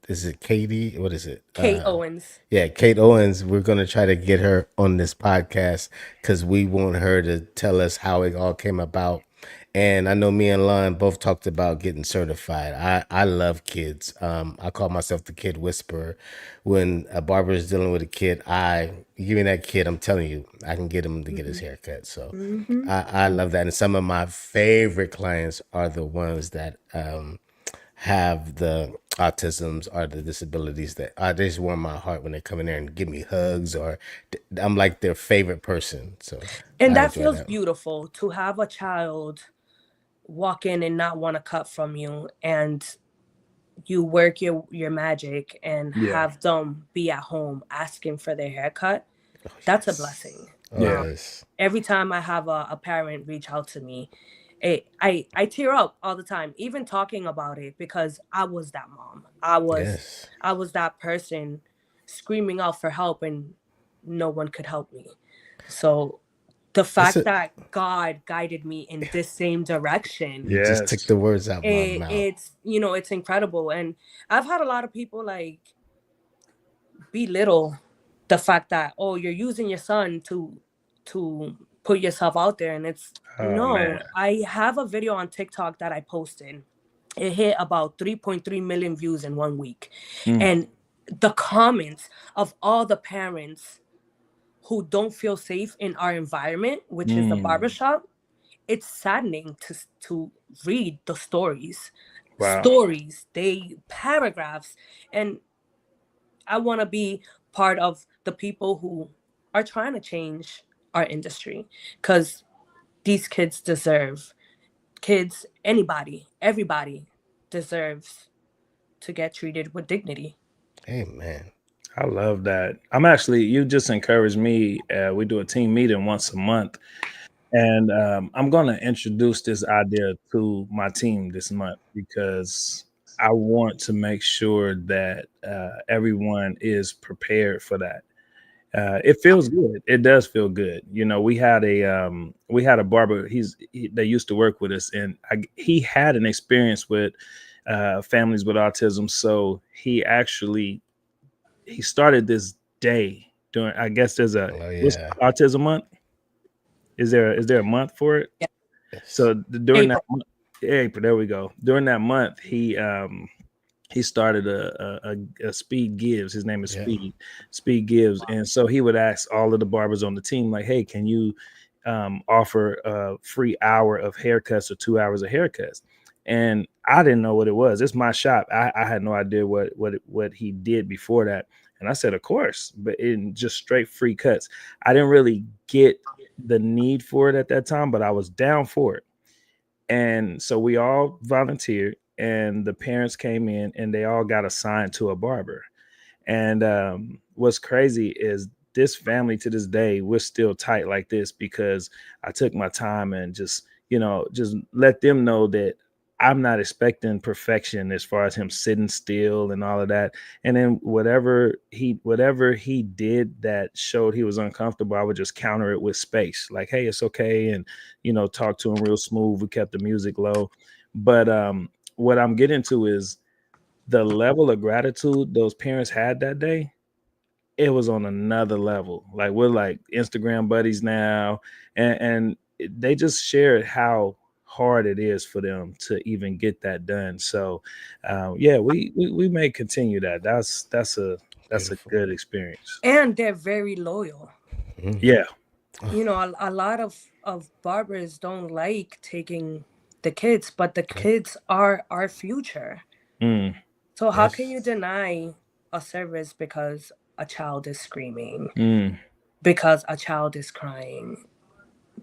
is it Katie? What is it? Kate Owens. Yeah, Kate Owens. We're gonna try to get her on this podcast because we want her to tell us how it all came about. And I know me and Lon both talked about getting certified. I love kids. I call myself the kid whisperer. When a barber is dealing with a kid, you give me that kid, I'm telling you, I can get him to get his Mm-hmm. haircut. So Mm-hmm. I love that. And some of my favorite clients are the ones that have the autisms or the disabilities that they just warm my heart when they come in there and give me hugs, or I'm like their favorite person. So And I that enjoy feels that. beautiful to have a child walk in and not want to cut from you, and you work your magic and Yeah. have them be at home asking for their haircut. Oh, That's a yes. blessing. Oh, Yeah. yes. Every time I have a parent reach out to me, I tear up all the time, even talking about it, because I was that mom. Yes. I was that person screaming out for help and no one could help me. So the That's fact it. that God guided me in this same direction, You just took Yes. the words out my mouth. it's incredible. And I've had a lot of people like belittle the fact that, oh, you're using your son to put yourself out there, and it's Oh man. no. I have a video on TikTok that I posted. It hit about 3.3 million views in 1 week. Mm. And the comments of all the parents who don't feel safe in our environment, which is the Mm. barbershop, it's saddening to read the Wow. they paragraphs. And I want to be part of the people who are trying to change our industry, because these kids deserve, kids, anybody, everybody deserves to get treated with dignity. Amen. I love that. You just encouraged me. We do a team meeting once a month. And I'm going to introduce this idea to my team this month because I want to make sure that everyone is prepared for that. It feels good. It does feel good. We had a barber. They used to work with us, and he had an experience with families with autism. So he started this day during. I guess there's a what's yeah. Autism Month. Is there a month for it? Yeah. Yes. So during that April. month, April, there we go. During that month, he started a Speed Gives. His name is Yeah. Speed Gives, and so he would ask all of the barbers on the team, like, "Hey, can you offer a free hour of haircuts or 2 hours of haircuts?" And I didn't know what it was. It's my shop. I had no idea what he did before that. And I said, of course, but in just straight free cuts. I didn't really get the need for it at that time, but I was down for it. And so we all volunteered, and the parents came in and they all got assigned to a barber. And what's crazy is this family to this day, we're still tight like this because I took my time and just let them know that I'm not expecting perfection as far as him sitting still and all of that. And then whatever he did that showed he was uncomfortable, I would just counter it with space. Like, hey, it's okay. And, talk to him real smooth. We kept the music low. But what I'm getting to is the level of gratitude those parents had that day. It was on another level. Like, we're like Instagram buddies now, and they just shared how hard it is for them to even get that done. So yeah, we may continue that. That's a Beautiful. good experience. And they're very loyal. Yeah. A lot of barbers don't like taking the kids, but the kids are our future. Mm. So how Yes. can you deny a service because a child is screaming, Mm. because a child is crying,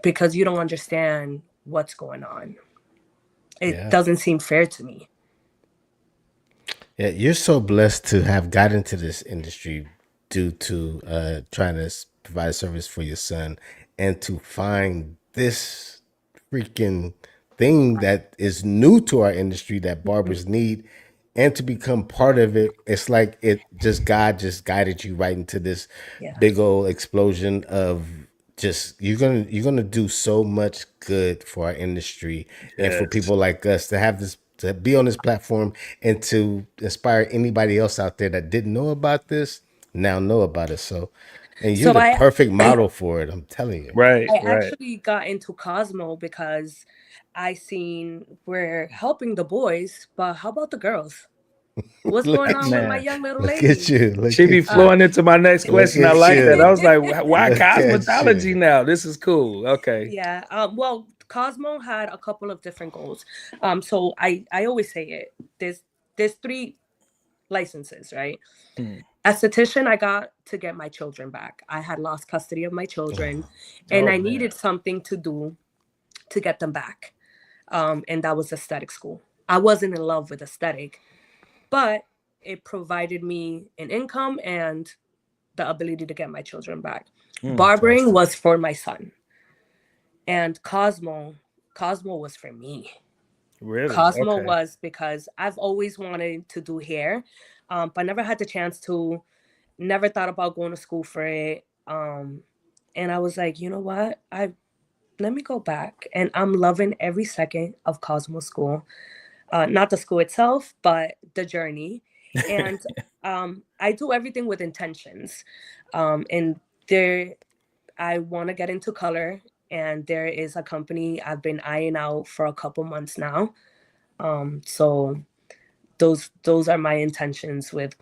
because you don't understand what's going on? It doesn't seem fair to me. Yeah, you're so blessed to have got into this industry due to trying to provide service for your son, and to find this freaking thing that is new to our industry that barbers need, and to become part of it. It's like God just guided you right into this Yeah. big old explosion of just you're gonna do so much good for our industry, and for Yes. people like us to have this, to be on this platform, and to inspire anybody else out there that didn't know about this now know about it. So, and you're So the perfect model for it. I'm telling you. Right. I Right. actually got into Cosmo because I seen we're helping the boys, but how about the girls? What's Look going at on you. with my Man. young little Look ladies? at you. Look She be at you. flowing into my next Look question. I at like that. you. I was like, why Look at cosmetology you. now? This is cool. Okay. Yeah. Well, Cosmo had a couple of different goals. So I always say it. There's 3 licenses, right? Mm. Esthetician, I got to get my children back. I had lost custody of my children, and Oh I man. needed something to do to get them back. And that was aesthetic school. I wasn't in love with aesthetic, but it provided me an income and the ability to get my children back. Barbering was for my son, and Cosmo was for me. Really? Cosmo Okay. was because I've always wanted to do hair, but never had the chance to. Never thought about going to school for it. And I was like, you know what? Let me go back, and I'm loving every second of Cosmo School. Not the school itself, but the journey. And I do everything with intentions. And there, I want to get into color, and there is a company I've been eyeing out for a couple months now. So those are my intentions with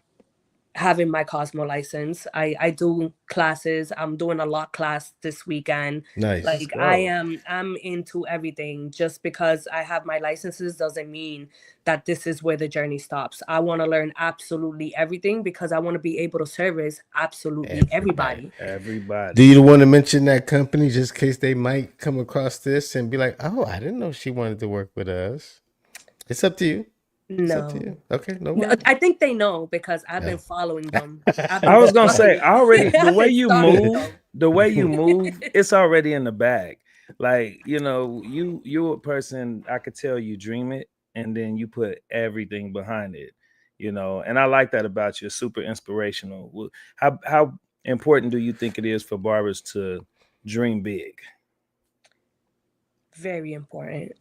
having my Cosmo license. I do classes. I'm doing a lot class this weekend. Nice. Like I'm into everything. Just because I have my licenses doesn't mean that this is where the journey stops. I want to learn absolutely everything because I want to be able to service absolutely everybody. Do Everybody. you want to mention that company just in case they might come across this and be like, "Oh, I didn't know she wanted to work with us"? It's up to you. It's up to No. you. Okay, no No, worries. I think they know because I've been No. following them. I've I been was gonna say, stalking. already the I've way been you stalking move, them. it's already in the bag. Like, you're a person, I could tell you dream it and then you put everything behind it, and I like that about you. It's super inspirational. How important do you think it is for barbers to dream big? Very important.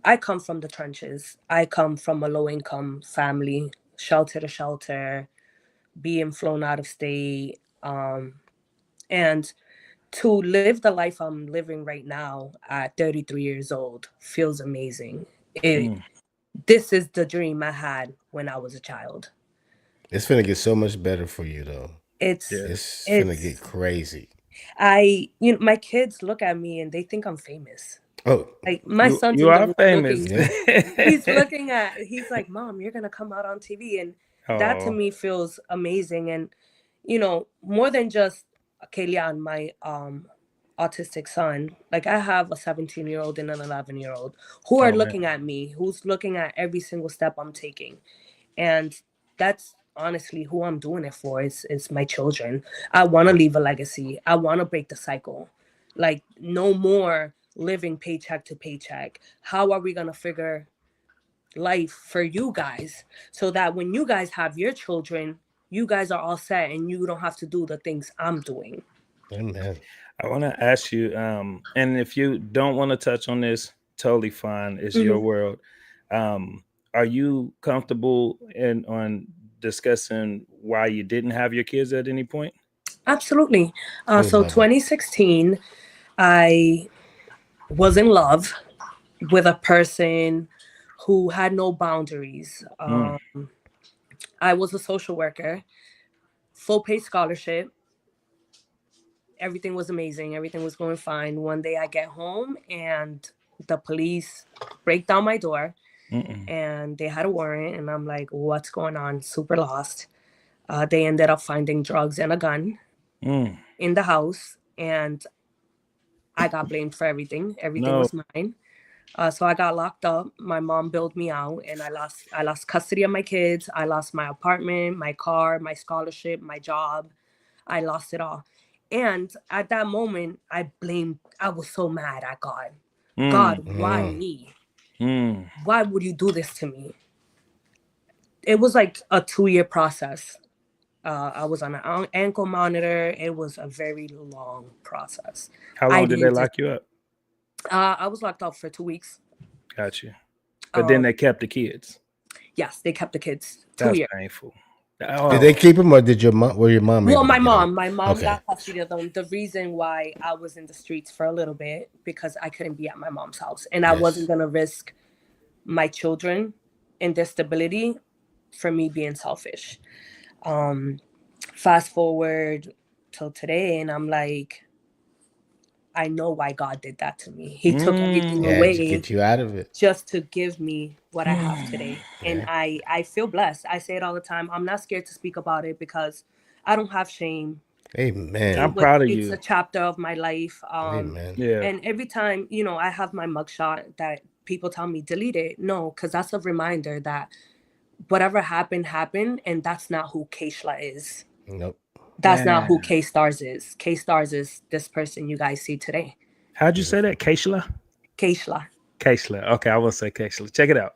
I come from the trenches. I come from a low income family, shelter to shelter, being flown out of state. And to live the life I'm living right now at 33 years old feels amazing. This is the dream I had when I was a child. It's gonna get so much better for you though. It's Yes. It's gonna get it's crazy. my kids look at me and they think I'm famous. Oh, Like my son's You in the are room famous. looking. yeah. He's like, Mom, you're gonna come out on TV, and that to Oh, me feels amazing. And more than just Kelian, my autistic son, like I have a 17-year-old and an 11-year-old who are oh man. looking at me, who's looking at every single step I'm taking. And that's honestly who I'm doing it for. Is my children. I want to leave a legacy. I want to break the cycle. Like no more living paycheck to paycheck. How are we going to figure life for you guys so that when you guys have your children, you guys are all set and you don't have to do the things I'm doing. Amen. I want to ask you, and if you don't want to touch on this, totally fine. It's your Mhm. world. Are you comfortable on discussing why you didn't have your kids at any point? Absolutely. We So love it. 2016, I was in love with a person who had no boundaries. Mm, I was a social worker, full paid scholarship. Everything was amazing. Everything was going fine. One day I get home and the police break down my door mm-mm, and they had a warrant. And I'm like, what's going on? Super lost. They ended up finding drugs and a gun mm. in the house. And I got blamed for everything. Everything No. was mine. So I got locked up. My mom bailed me out, and I lost custody of my kids. I lost my apartment, my car, my scholarship, my job. I lost it all. And at that moment, I was so mad at God. Mm, God, why me? mm. Why would you do this to me? It was like a 2-year process. I was on an ankle monitor. It was a very long process. How I long did they didn't just, lock you up? I was locked up for 2 weeks. Got you. But then they kept the kids. Yes, they kept the kids 2 That's years. painful. Did they Oh, keep him, or did your mom? Were your mom Well, able to my get him? mom, my mom Okay. got custody of them. The reason why I was in the streets for a little bit because I couldn't be at my mom's house, and I Yes. wasn't gonna risk my children and their stability for me being selfish. Fast forward till today, and I'm like, I know why God did that to me. He took everything Yeah, to away get you out of it. just to give me what I have today. And Yeah. I feel blessed. I say it all the time. I'm not scared to speak about it because I don't have shame. Amen. I'm proud of It's you. a chapter of my life. Amen. Yeah. And every time, I have my mugshot that people tell me delete it. No, because that's a reminder that whatever happened, happened. And that's not who Keishla is. Nope. That's not who Man. Kei Starz is. Kei Starz is this person you guys see today. How'd you say that? Keishla? Keishla. Keishla. Okay, I will say Keishla. Check it out.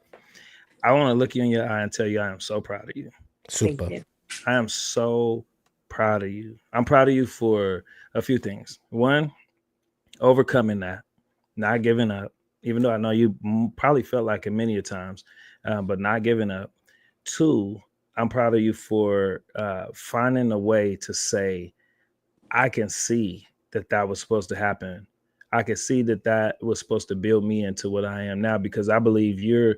I want to look you in your eye and tell you I am so proud of you. Super. Thank you. I am so proud of you. I'm proud of you for a few things. One, overcoming that, not giving up, even though I know you probably felt like it many a times, but not giving up. Two, I'm proud of you for finding a way to say, I can see that was supposed to happen. I can see that was supposed to build me into what I am now, because I believe you're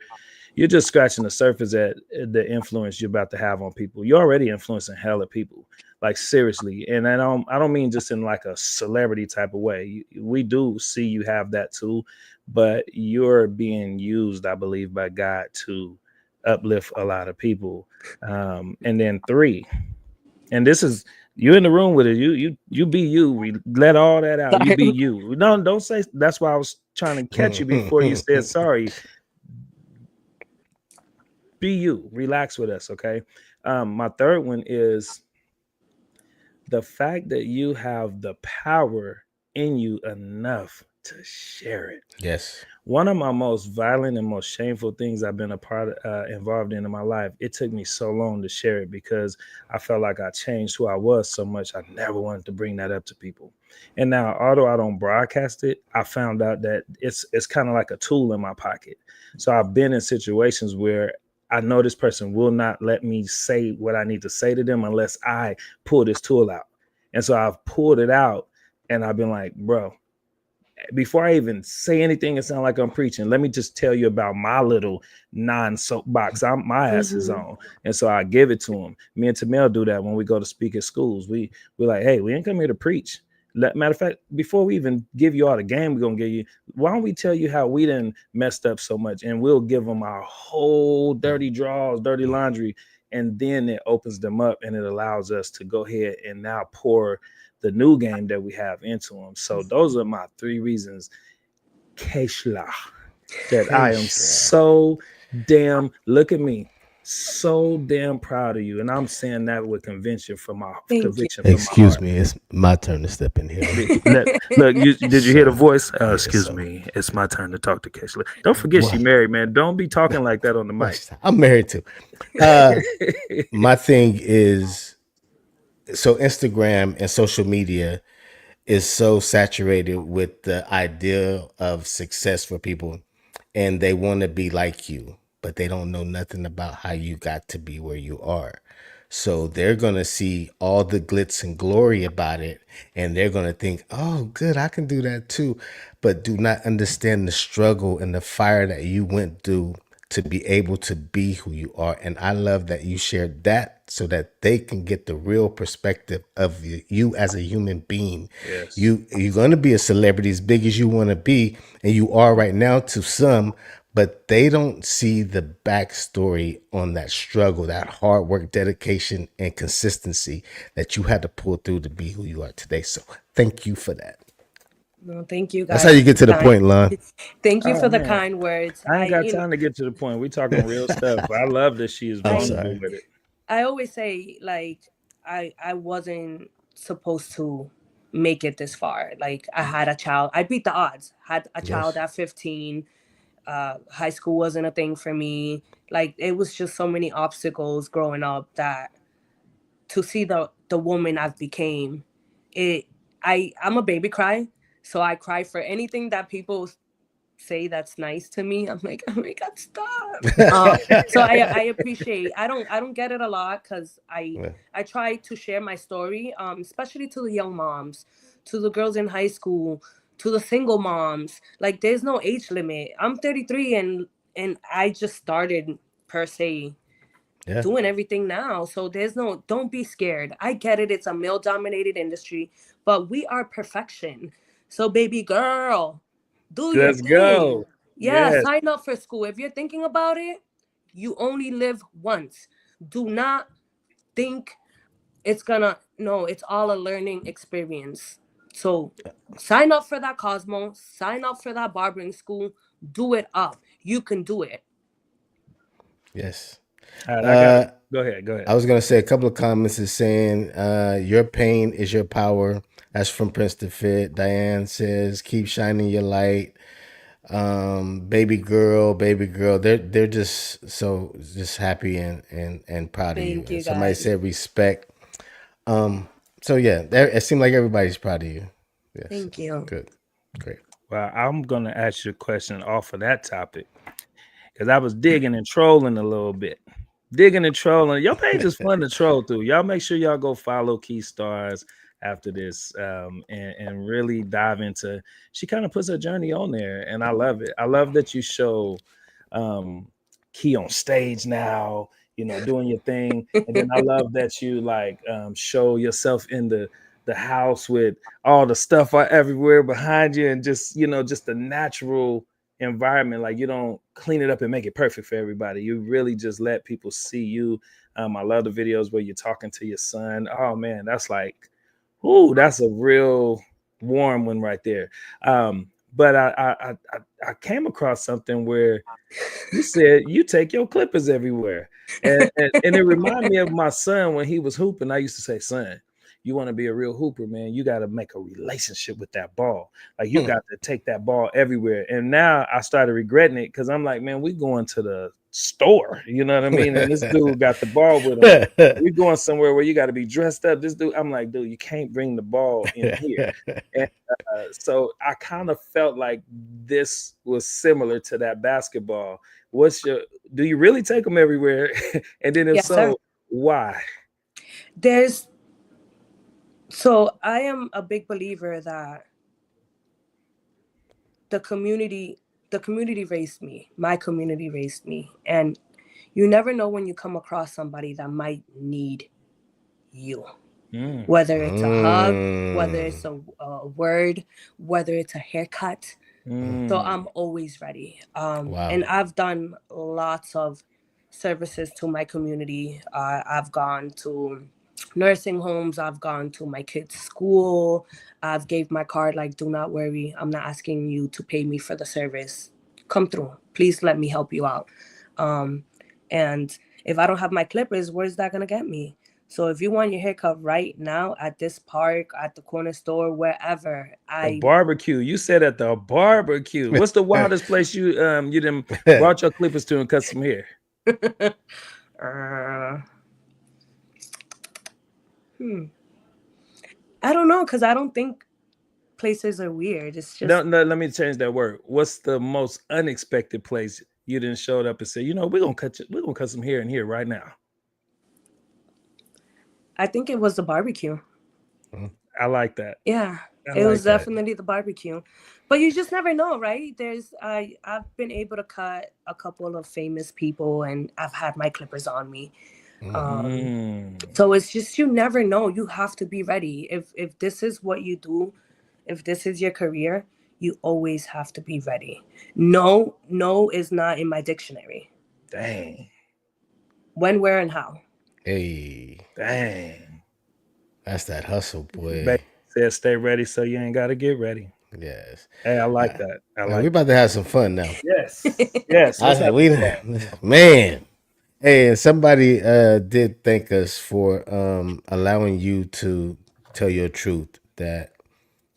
just scratching the surface at the influence you're about to have on people. You're already influencing hella people, like seriously. And I don't mean just in like a celebrity type of way. We do see you have that too, but you're being used, I believe, by God to uplift a lot of people. And then three, and this is you in the room with it. You be you. We let all that out. You Sorry. be you. No, don't say. That's why I was trying to catch you before you said sorry. Be you. Relax with us, okay? My third one is the fact that you have the power in you enough to share it. Yes. One of my most violent and most shameful things I've been involved in my life. It took me so long to share it because I felt like I changed who I was so much. I never wanted to bring that up to people. And now, although I don't broadcast it, I found out that it's kind of like a tool in my pocket. So I've been in situations where I know this person will not let me say what I need to say to them unless I pull this tool out. And so I've pulled it out and I've been like, bro, before I even say anything and sound like I'm preaching, let me just tell you about my little non-soapbox. My ass is on. And so I give it to him. Me and Tamel do that when we go to speak at schools. We're like, hey, we ain't come here to preach. Matter of fact, before we even give you all the game we're going to give you, why don't we tell you how we done messed up so much? And we'll give them our whole dirty draws, dirty laundry. And then it opens them up and it allows us to go ahead and now pour the new game that we have into them. So those are my 3 reasons, Keishla, that I am so damn, look at me, so damn proud of you. And I'm saying that with conviction from my conviction. Excuse me, it's my turn to step in here. Look, did you hear the voice? Excuse me, it's my turn to talk to Keishla. Don't forget she married, man. Don't be talking like that on the mic. I'm married too. My thing is, so Instagram and social media is so saturated with the idea of success for people, and they want to be like you, but they don't know nothing about how you got to be where you are. So they're going to see all the glitz and glory about it, and they're going to think, oh, good, I can do that too, but do not understand the struggle and the fire that you went through to be able to be who you are. And I love that you shared that so that they can get the real perspective of you as a human being. Yes. You're going to be a celebrity as big as you want to be, and you are right now to some, but they don't see the backstory on that struggle, that hard work, dedication, and consistency that you had to pull through to be who you are today. So thank you for that. No, thank you, guys. That's how you get to the point, Lon. Thank you for the kind words. I ain't got time to get to the point. We're talking real stuff. I love that she is vulnerable with it. I always say, like, I wasn't supposed to make it this far. Like, I had a child. I beat the odds. Had a child at 15. High school wasn't a thing for me. Like, it was just so many obstacles growing up that to see the woman I've became, I'm a baby cry. So I cry for anything that people say that's nice to me. I'm like, oh my God, stop. So I appreciate. I don't get it a lot because I try to share my story, especially to the young moms, to the girls in high school, to the single moms. Like, there's no age limit. I'm 33 and I just started per se doing everything now. So don't be scared. I get it. It's a male dominated industry, but we are perfection. So baby girl, do your thing. Go. Yeah, yes. Sign up for school. If you're thinking about it, you only live once. Do not think it's all a learning experience. So sign up for that Cosmo, sign up for that barbering school, do it up. You can do it. Yes. All right, go ahead. I was going to say a couple of comments is saying, your pain is your power. That's from Princeton Fit. Diane says, keep shining your light. Baby girl, they're just happy and proud of you. Thank you, Somebody guys. said respect. So yeah, it seemed like everybody's proud of you. Yes. Thank you. Good. Great. Well, I'm going to ask you a question off of that topic because I was digging and trolling a little bit. Your page is fun to troll through. Y'all make sure y'all go follow Kei Starz after this and really dive into. She kind of puts her journey on there, and I love it. I love that you show Kei on stage now, doing your thing, and then I love that you show yourself in the house with all the stuff everywhere behind you, and just the natural environment. Like, you don't clean it up and make it perfect for everybody. You really just let people see you. I love the videos where you're talking to your son. Oh man, that's like, ooh, that's a real warm one right there. But I came across something where you said you take your clippers everywhere, and it reminded me of my son when he was hooping. I used to say, son, you want to be a real hooper, man, you got to make a relationship with that ball. Like, you got to take that ball everywhere. And now I started regretting it because I'm like, man, we going to the store, you know what I mean? And this dude got the ball with him. We're going somewhere where you got to be dressed up. This dude, I'm like, dude, you can't bring the ball in here. And so I kind of felt like this was similar to that basketball. Do you really take them everywhere? And then if Yes, so, sir. why? There's So I am a big believer that the community raised me. My community raised me. And you never know when you come across somebody that might need you. Whether it's a hug, whether it's a word, whether it's a haircut. So I'm always ready. And I've done lots of services to my community. I've gone to nursing homes. I've gone to my kids' school. I've gave my card like, do not worry. I'm not asking you to pay me for the service. Come through. Please let me help you out. And if I don't have my clippers, where's that going to get me? So if you want your haircut right now at this park, at the corner store, wherever, A barbecue. You said at the barbecue. What's the wildest place you done brought your clippers to and cut some hair? I don't know, because I don't think places are weird. It's just No, let me change that word. What's the most unexpected place you didn't showed up and say, you know, we're gonna cut some hair in here right now? I think it was the barbecue. I like that. Yeah, it was definitely the barbecue. But you just never know, right? I've been able to cut a couple of famous people, and I've had my clippers on me. So it's just, you never know. You have to be ready. If this is what you do, if this is your career, you always have to be ready. No is not in my dictionary. Dang. When, where, and how. Hey. Dang. That's that hustle, boy. Baby said stay ready so you ain't got to get ready. Yes. Hey, I like that. We about to have some fun now. Yes. Yes. Man. Hey, and somebody did thank us for allowing you to tell your truth, that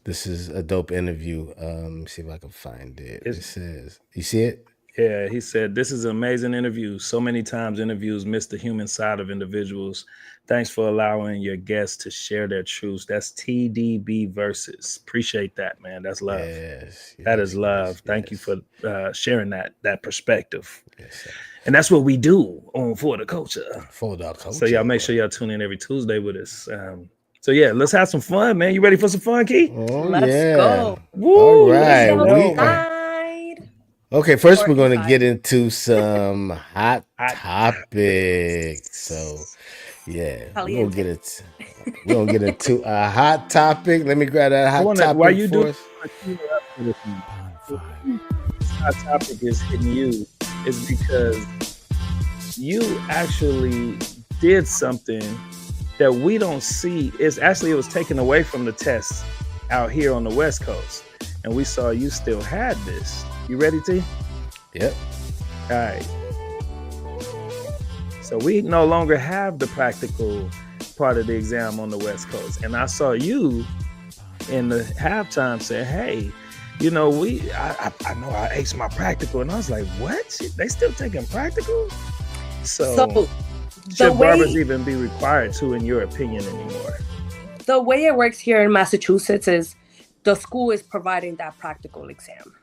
this is a dope interview. Let me see if I can find it. It says, you see it? Yeah, he said, this is an amazing interview. So many times interviews miss the human side of individuals. Thanks for allowing your guests to share their truths. That's TDB Versus. Appreciate that, man. That's love. That is love. Thank you for sharing that perspective. Yes, and that's what we do on For the Culture. For the Culture. So y'all make sure y'all tune in every Tuesday with us. So yeah, let's have some fun, man. You ready for some fun, Key? Oh, let's go. Woo, all right. Okay, first we're going to get into some hot topics. So, yeah, we're going to get into a hot topic. Let me grab that hot topic while you for us. Hot topic is hitting you is because you actually did something that we don't see. It was taken away from the tests out here on the West Coast. And we saw you still had this. You ready, T? Yep. All right. So we no longer have the practical part of the exam on the West Coast. And I saw you in the halftime say, hey, you know, I know I aced my practical. And I was like, what? They still taking practical? So should barbers even be required to, in your opinion, anymore? The way it works here in Massachusetts is the school is providing that practical exam.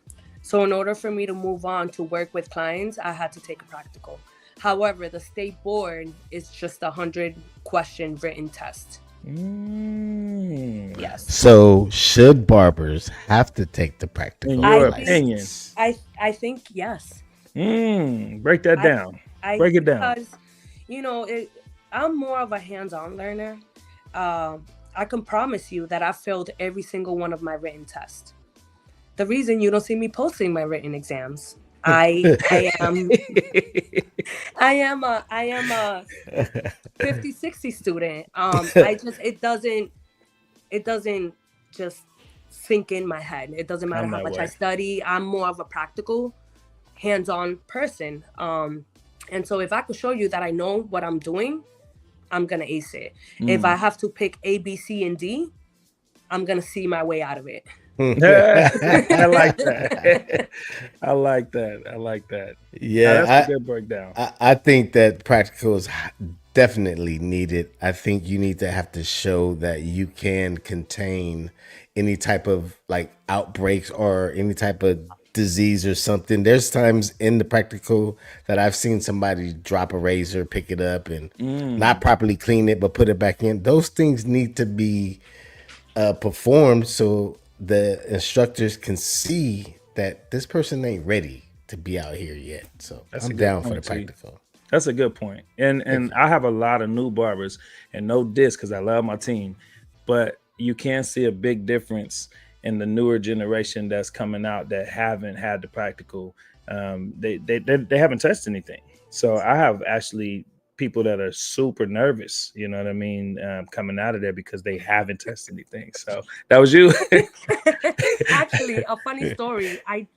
So in order for me to move on to work with clients, I had to take a practical. However, the state board is just a 100-question written test. Yes. So should barbers have to take the practical? In your opinion? I think yes. Break that down. Break it down. Because, you know, I'm more of a hands-on learner. I can promise you that I failed every single one of my written tests. The reason you don't see me posting my written exams, I am a 50-60 student. It doesn't just sink in my head. It doesn't matter how much I study. I'm more of a practical, hands-on person. And so if I could show you that I know what I'm doing, I'm going to ace it. If I have to pick A, B, C, and D, I'm going to see my way out of it. I like that. I like that. Yeah, that's a good breakdown. I think that practical is definitely needed. I think you need to have to show that you can contain any type of like outbreaks or any type of disease or something. There's times in the practical that I've seen somebody drop a razor, pick it up, and not properly clean it, but put it back in. Those things need to be performed so the instructors can see that this person ain't ready to be out here yet. So I'm down for the practical. That's a good point. And I have a lot of new barbers, and no diss because I love my team, but you can see a big difference in the newer generation that's coming out that haven't had the practical. They haven't touched anything. So I have actually people that are super nervous, you know what I mean, coming out of there because they haven't tested anything. So that was you. Actually, a funny story. I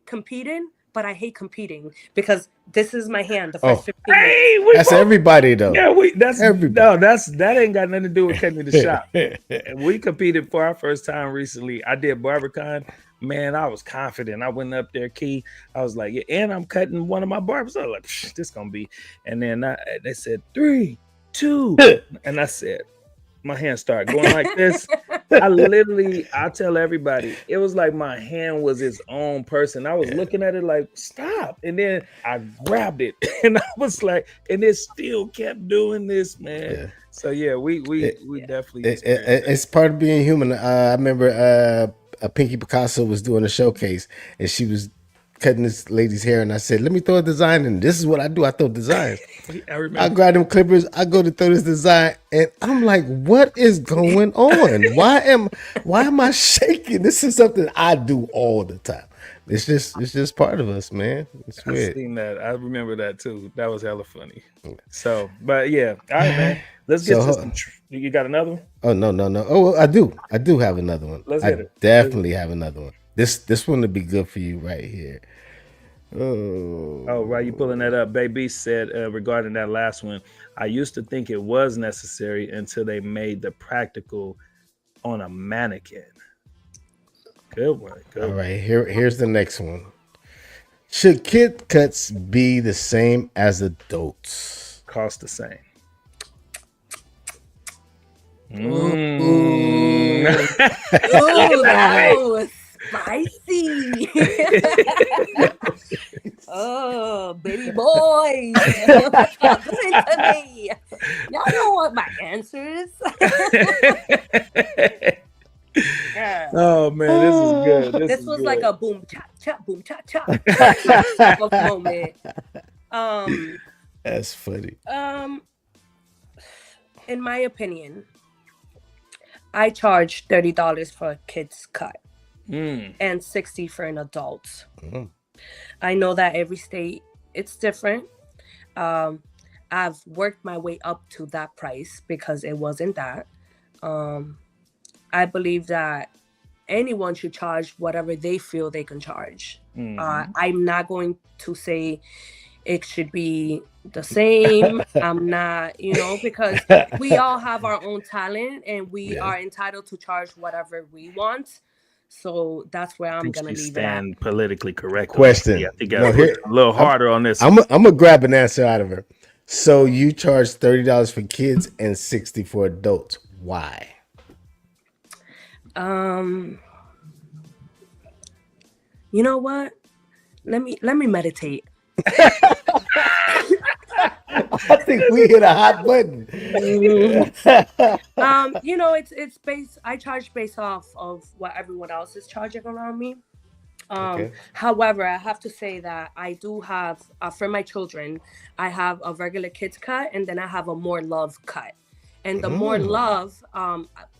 competed, but I hate competing because this is my hand. The first 15 minutes. Hey, that's everybody though. Yeah, that's everybody. No, that ain't got nothing to do with cutting the shop. We competed for our first time recently. I did BarberCon. Man, I was confident. I went up there, Key. I was like, yeah, and I'm cutting one of my barbers. I was like, this gonna be. And then they said 3, 2, and I said, my hand started going like this. I tell everybody, it was like my hand was its own person. I was looking at it like, stop. And then I grabbed it and I was like, and it still kept doing this, man. Yeah. So yeah, we definitely it's part of being human. I remember Pinky Picasso was doing a showcase and she was cutting this lady's hair, and I said, let me throw a design in. This is what I do. I throw designs. I grab them clippers. I go to throw this design, and I'm like, what is going on? Why am I shaking? This is something I do all the time. It's just part of us, man. It's weird. I seen that. I remember that too. That was hella funny. So, but yeah. All right, man. Let's get to some. You got another one? Oh, no. Oh, I do have another one. Let's hit it. Definitely have another one. This one would be good for you right here. Oh, right. You pulling that up. Baby said regarding that last one, I used to think it was necessary until they made the practical on a mannequin. Good one. All right. Here's the next one. Should kid cuts be the same as adults? Cost the same. Ooh, that was spicy. Oh, baby boy. Listen to me. Y'all know what my answer is. Oh man, this is good. This was good. Like a boom cha cha boom cha cha type of moment. That's funny. In my opinion, I charge $30 for a kid's cut and $60 for an adult. I know that every state it's different. I've worked my way up to that price because it wasn't that. I believe that anyone should charge whatever they feel they can charge. I'm not going to say it should be the same. I'm not, because we all have our own talent and we are entitled to charge whatever we want. So that's where I'm going to leave it at. Politically correct. Question. I think I a little harder on this. I'm gonna grab an answer out of her. So you charge $30 for kids and $60 for adults. Why? You know what? Let me meditate. I think we hit a hot button. It's based. I charge based off of what everyone else is charging around me. However, I have to say that I do have for my children, I have a regular kids cut and then I have a more love cut. And the more love,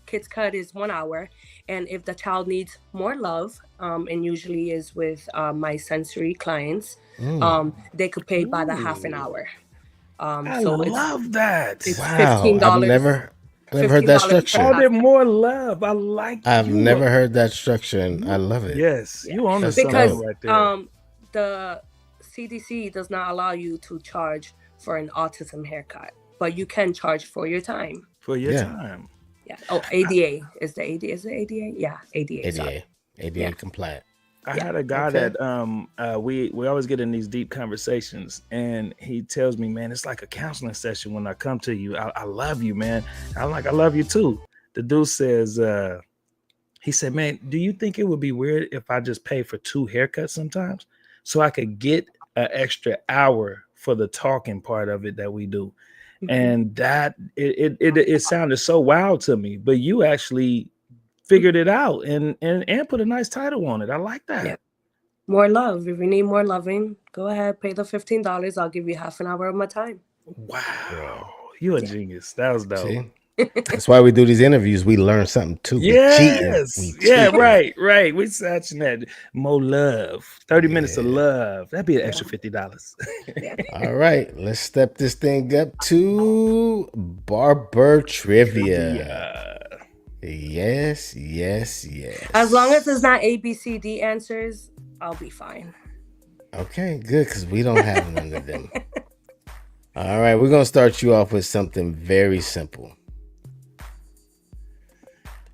kids cut is 1 hour, and if the child needs more love, and usually is with my sensory clients, they could pay by the half an hour. I love that. It's wow, $15. I've never heard that structure. Called it more love. I like. I've never heard that structure, and I love it. Yes, you own because right there. The CDC does not allow you to charge for an autism haircut, but you can charge for your time. For your time. Yeah. Oh, ADA is the ADA. Is it ADA? Yeah, ADA. ADA compliant. I had a guy that we always get in these deep conversations, and he tells me, man, it's like a counseling session when I come to you. I love you, man. I'm like, I love you too. The dude says, He said, man, do you think it would be weird if I just pay for 2 haircuts sometimes so I could get an extra hour for the talking part of it that we do? And that it sounded so wild to me, but you actually figured it out and put a nice title on it. I like that. Yeah. More love. If you need more loving, go ahead, pay the $15. I'll give you half an hour of my time. Wow. You a genius. That was dope. See? That's why we do these interviews. We learn something too. Yes. We Yeah, cheating. right. We satching that. More love. 30 minutes of love. That'd be an extra $50. All right. Let's step this thing up to Barber Trivia. Yes. As long as it's not ABCD answers, I'll be fine. Okay, good, because we don't have none of them. All right, we're going to start you off with something very simple.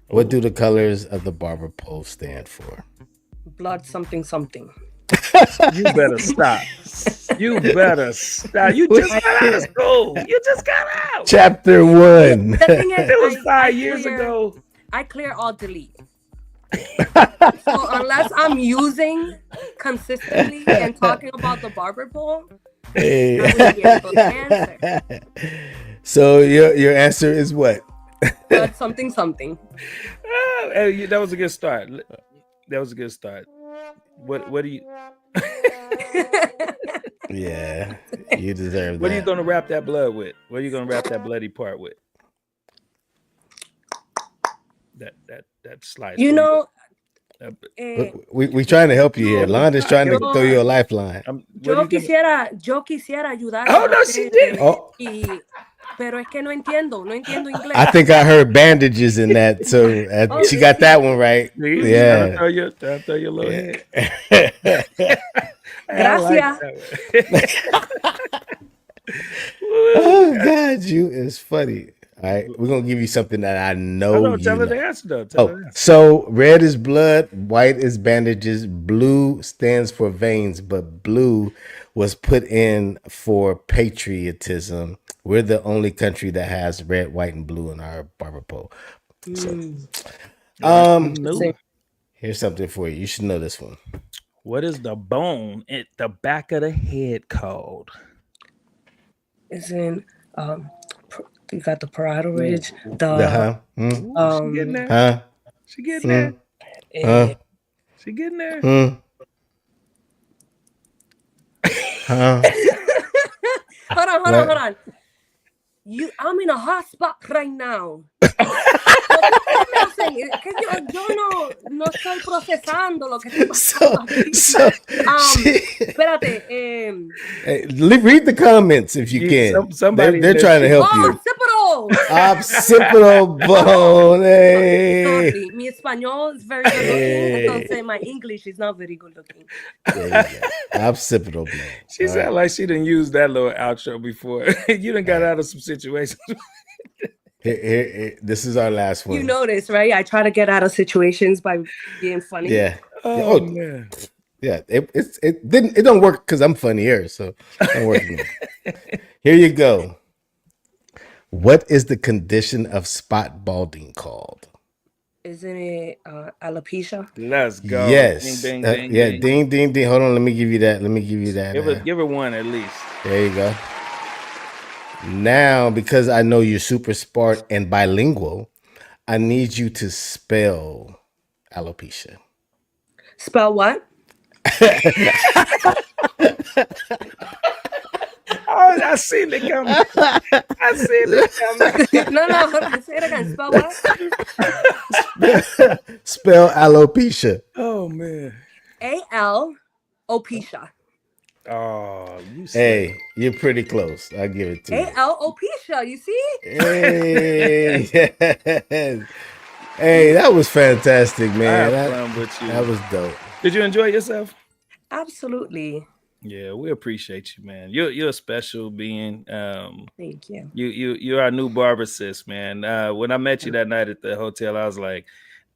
What do the colors of the barber pole stand for? Blood something something. You better stop. You better stop. You just got out of school. You just got out. Chapter 1. The thing is, It was 5 years ago. I clear all delete. So unless I'm using consistently and talking about the barber pole, I wouldn't be able to answer. So your answer is what? Blood something something. Hey, that was a good start. That was a good start. What do you? Yeah, you deserve that. What are you going to wrap that blood with? What are you going to wrap that bloody part with? That slice. You know, we trying to help you here. Londa's trying to throw you a lifeline. yo quisiera ayudar. Oh no, she did. Pero es que no entiendo inglés. I think I heard bandages in that, so she got that one right. Yeah. Throw your little head. Gracias. Oh God, you is funny. All right, we're gonna give you something that I know. Tell her the answer though. So red is blood, white is bandages, blue stands for veins, but blue was put in for patriotism. We're the only country that has red, white, and blue in our barber pole. So, here's something for you. You should know this one. What is the bone at the back of the head called? It's in you got the parietal ridge. She getting there. She getting there. She getting there. Hold on. I'm in a hot spot right now. Que yo no estoy procesando lo que está pasando. Espérate. Read the comments if you can. They're trying to help you. Occipital bone. Hey. Sorry, mi español is very good looking. Entonces my English is not very good looking. There you go. Occipital bone. She sounded like she didn't use that little outro before. You done got out of some situations. Here, this is our last one. You notice, right? I try to get out of situations by being funny. Yeah. Oh man. Yeah. It don't work because I'm funnier, so it don't work. Here you go. What is the condition of spot balding called? Isn't it alopecia? Let's go. Yes. Ding, ding. Hold on. Let me give you that. Give her one at least. There you go. Now, because I know you're super smart and bilingual, I need you to spell alopecia. Spell what? Oh, I seen it coming. No, hold on. Say it again. Spell what? Spell alopecia. Oh, man. alopecia. Oh, you see. Hey, you're pretty close. I'll give it to you. alopecia, you see? Hey, yes. Hey, that was fantastic, man. That was dope. Did you enjoy yourself? Absolutely. Yeah, we appreciate you, man. You're a special being. Thank you. You're our new barber sis, man. When I met you that night at the hotel, I was like,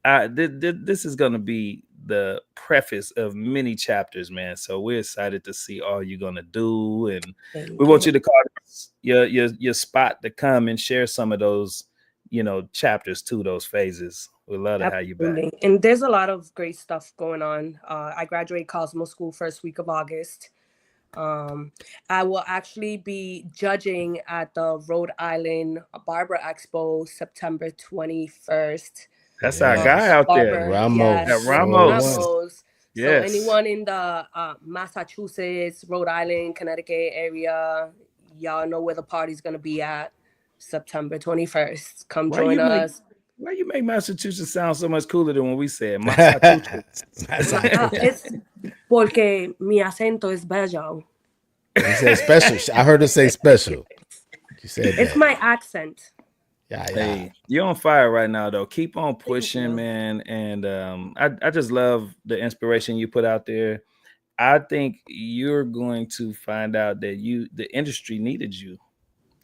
this is gonna be the preface of many chapters, man. So we're excited to see all you're gonna do, and we want you to call this your spot to come and share some of those, chapters too, those phases We love to have you back. Absolutely. And there's a lot of great stuff going on. I graduate Cosmo School first week of August. I will actually be judging at the Rhode Island Barber Expo September 21st. That's our guy out there. Barber, Ramos. yes, That Ramos. Ramos. So Yes. anyone in the Massachusetts, Rhode Island, Connecticut area, y'all know where the party's gonna be at September 21st. Come join us. Why you make Massachusetts sound so much cooler than when we said Massachusetts? Es porque mi acento es bello. You said special. I heard her say special. You said It's that. my accent. Yeah. Hey, you're on fire right now, though. Keep on pushing, man. And I just love the inspiration you put out there. I think you're going to find out that the industry needed you.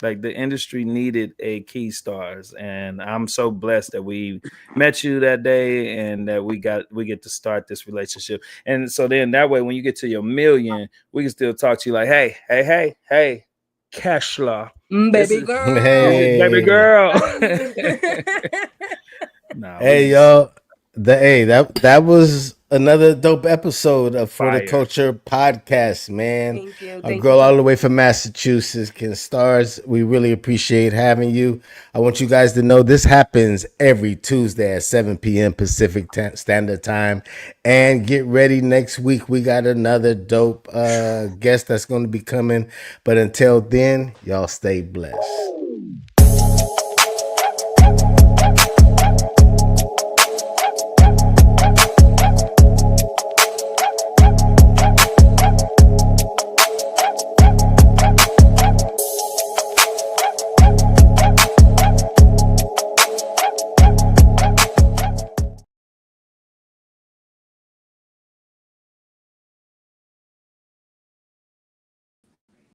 Like the industry needed a Kei Starz, and I'm so blessed that we met you that day and that we get to start this relationship. And so then that way, when you get to your million, we can still talk to you like, hey, Cashla, Baby girl. Hey. baby girl. Nah, Hey, y'all. That was another dope episode of For the Fire. Culture podcast, man. Thank you. A Thank girl you. all the way from Massachusetts, Kei Starz. We really appreciate having you. I want you guys to know this happens every Tuesday at 7 p.m. Pacific Standard Time. And get ready, next week we got another dope guest that's going to be coming. But until then, y'all stay blessed.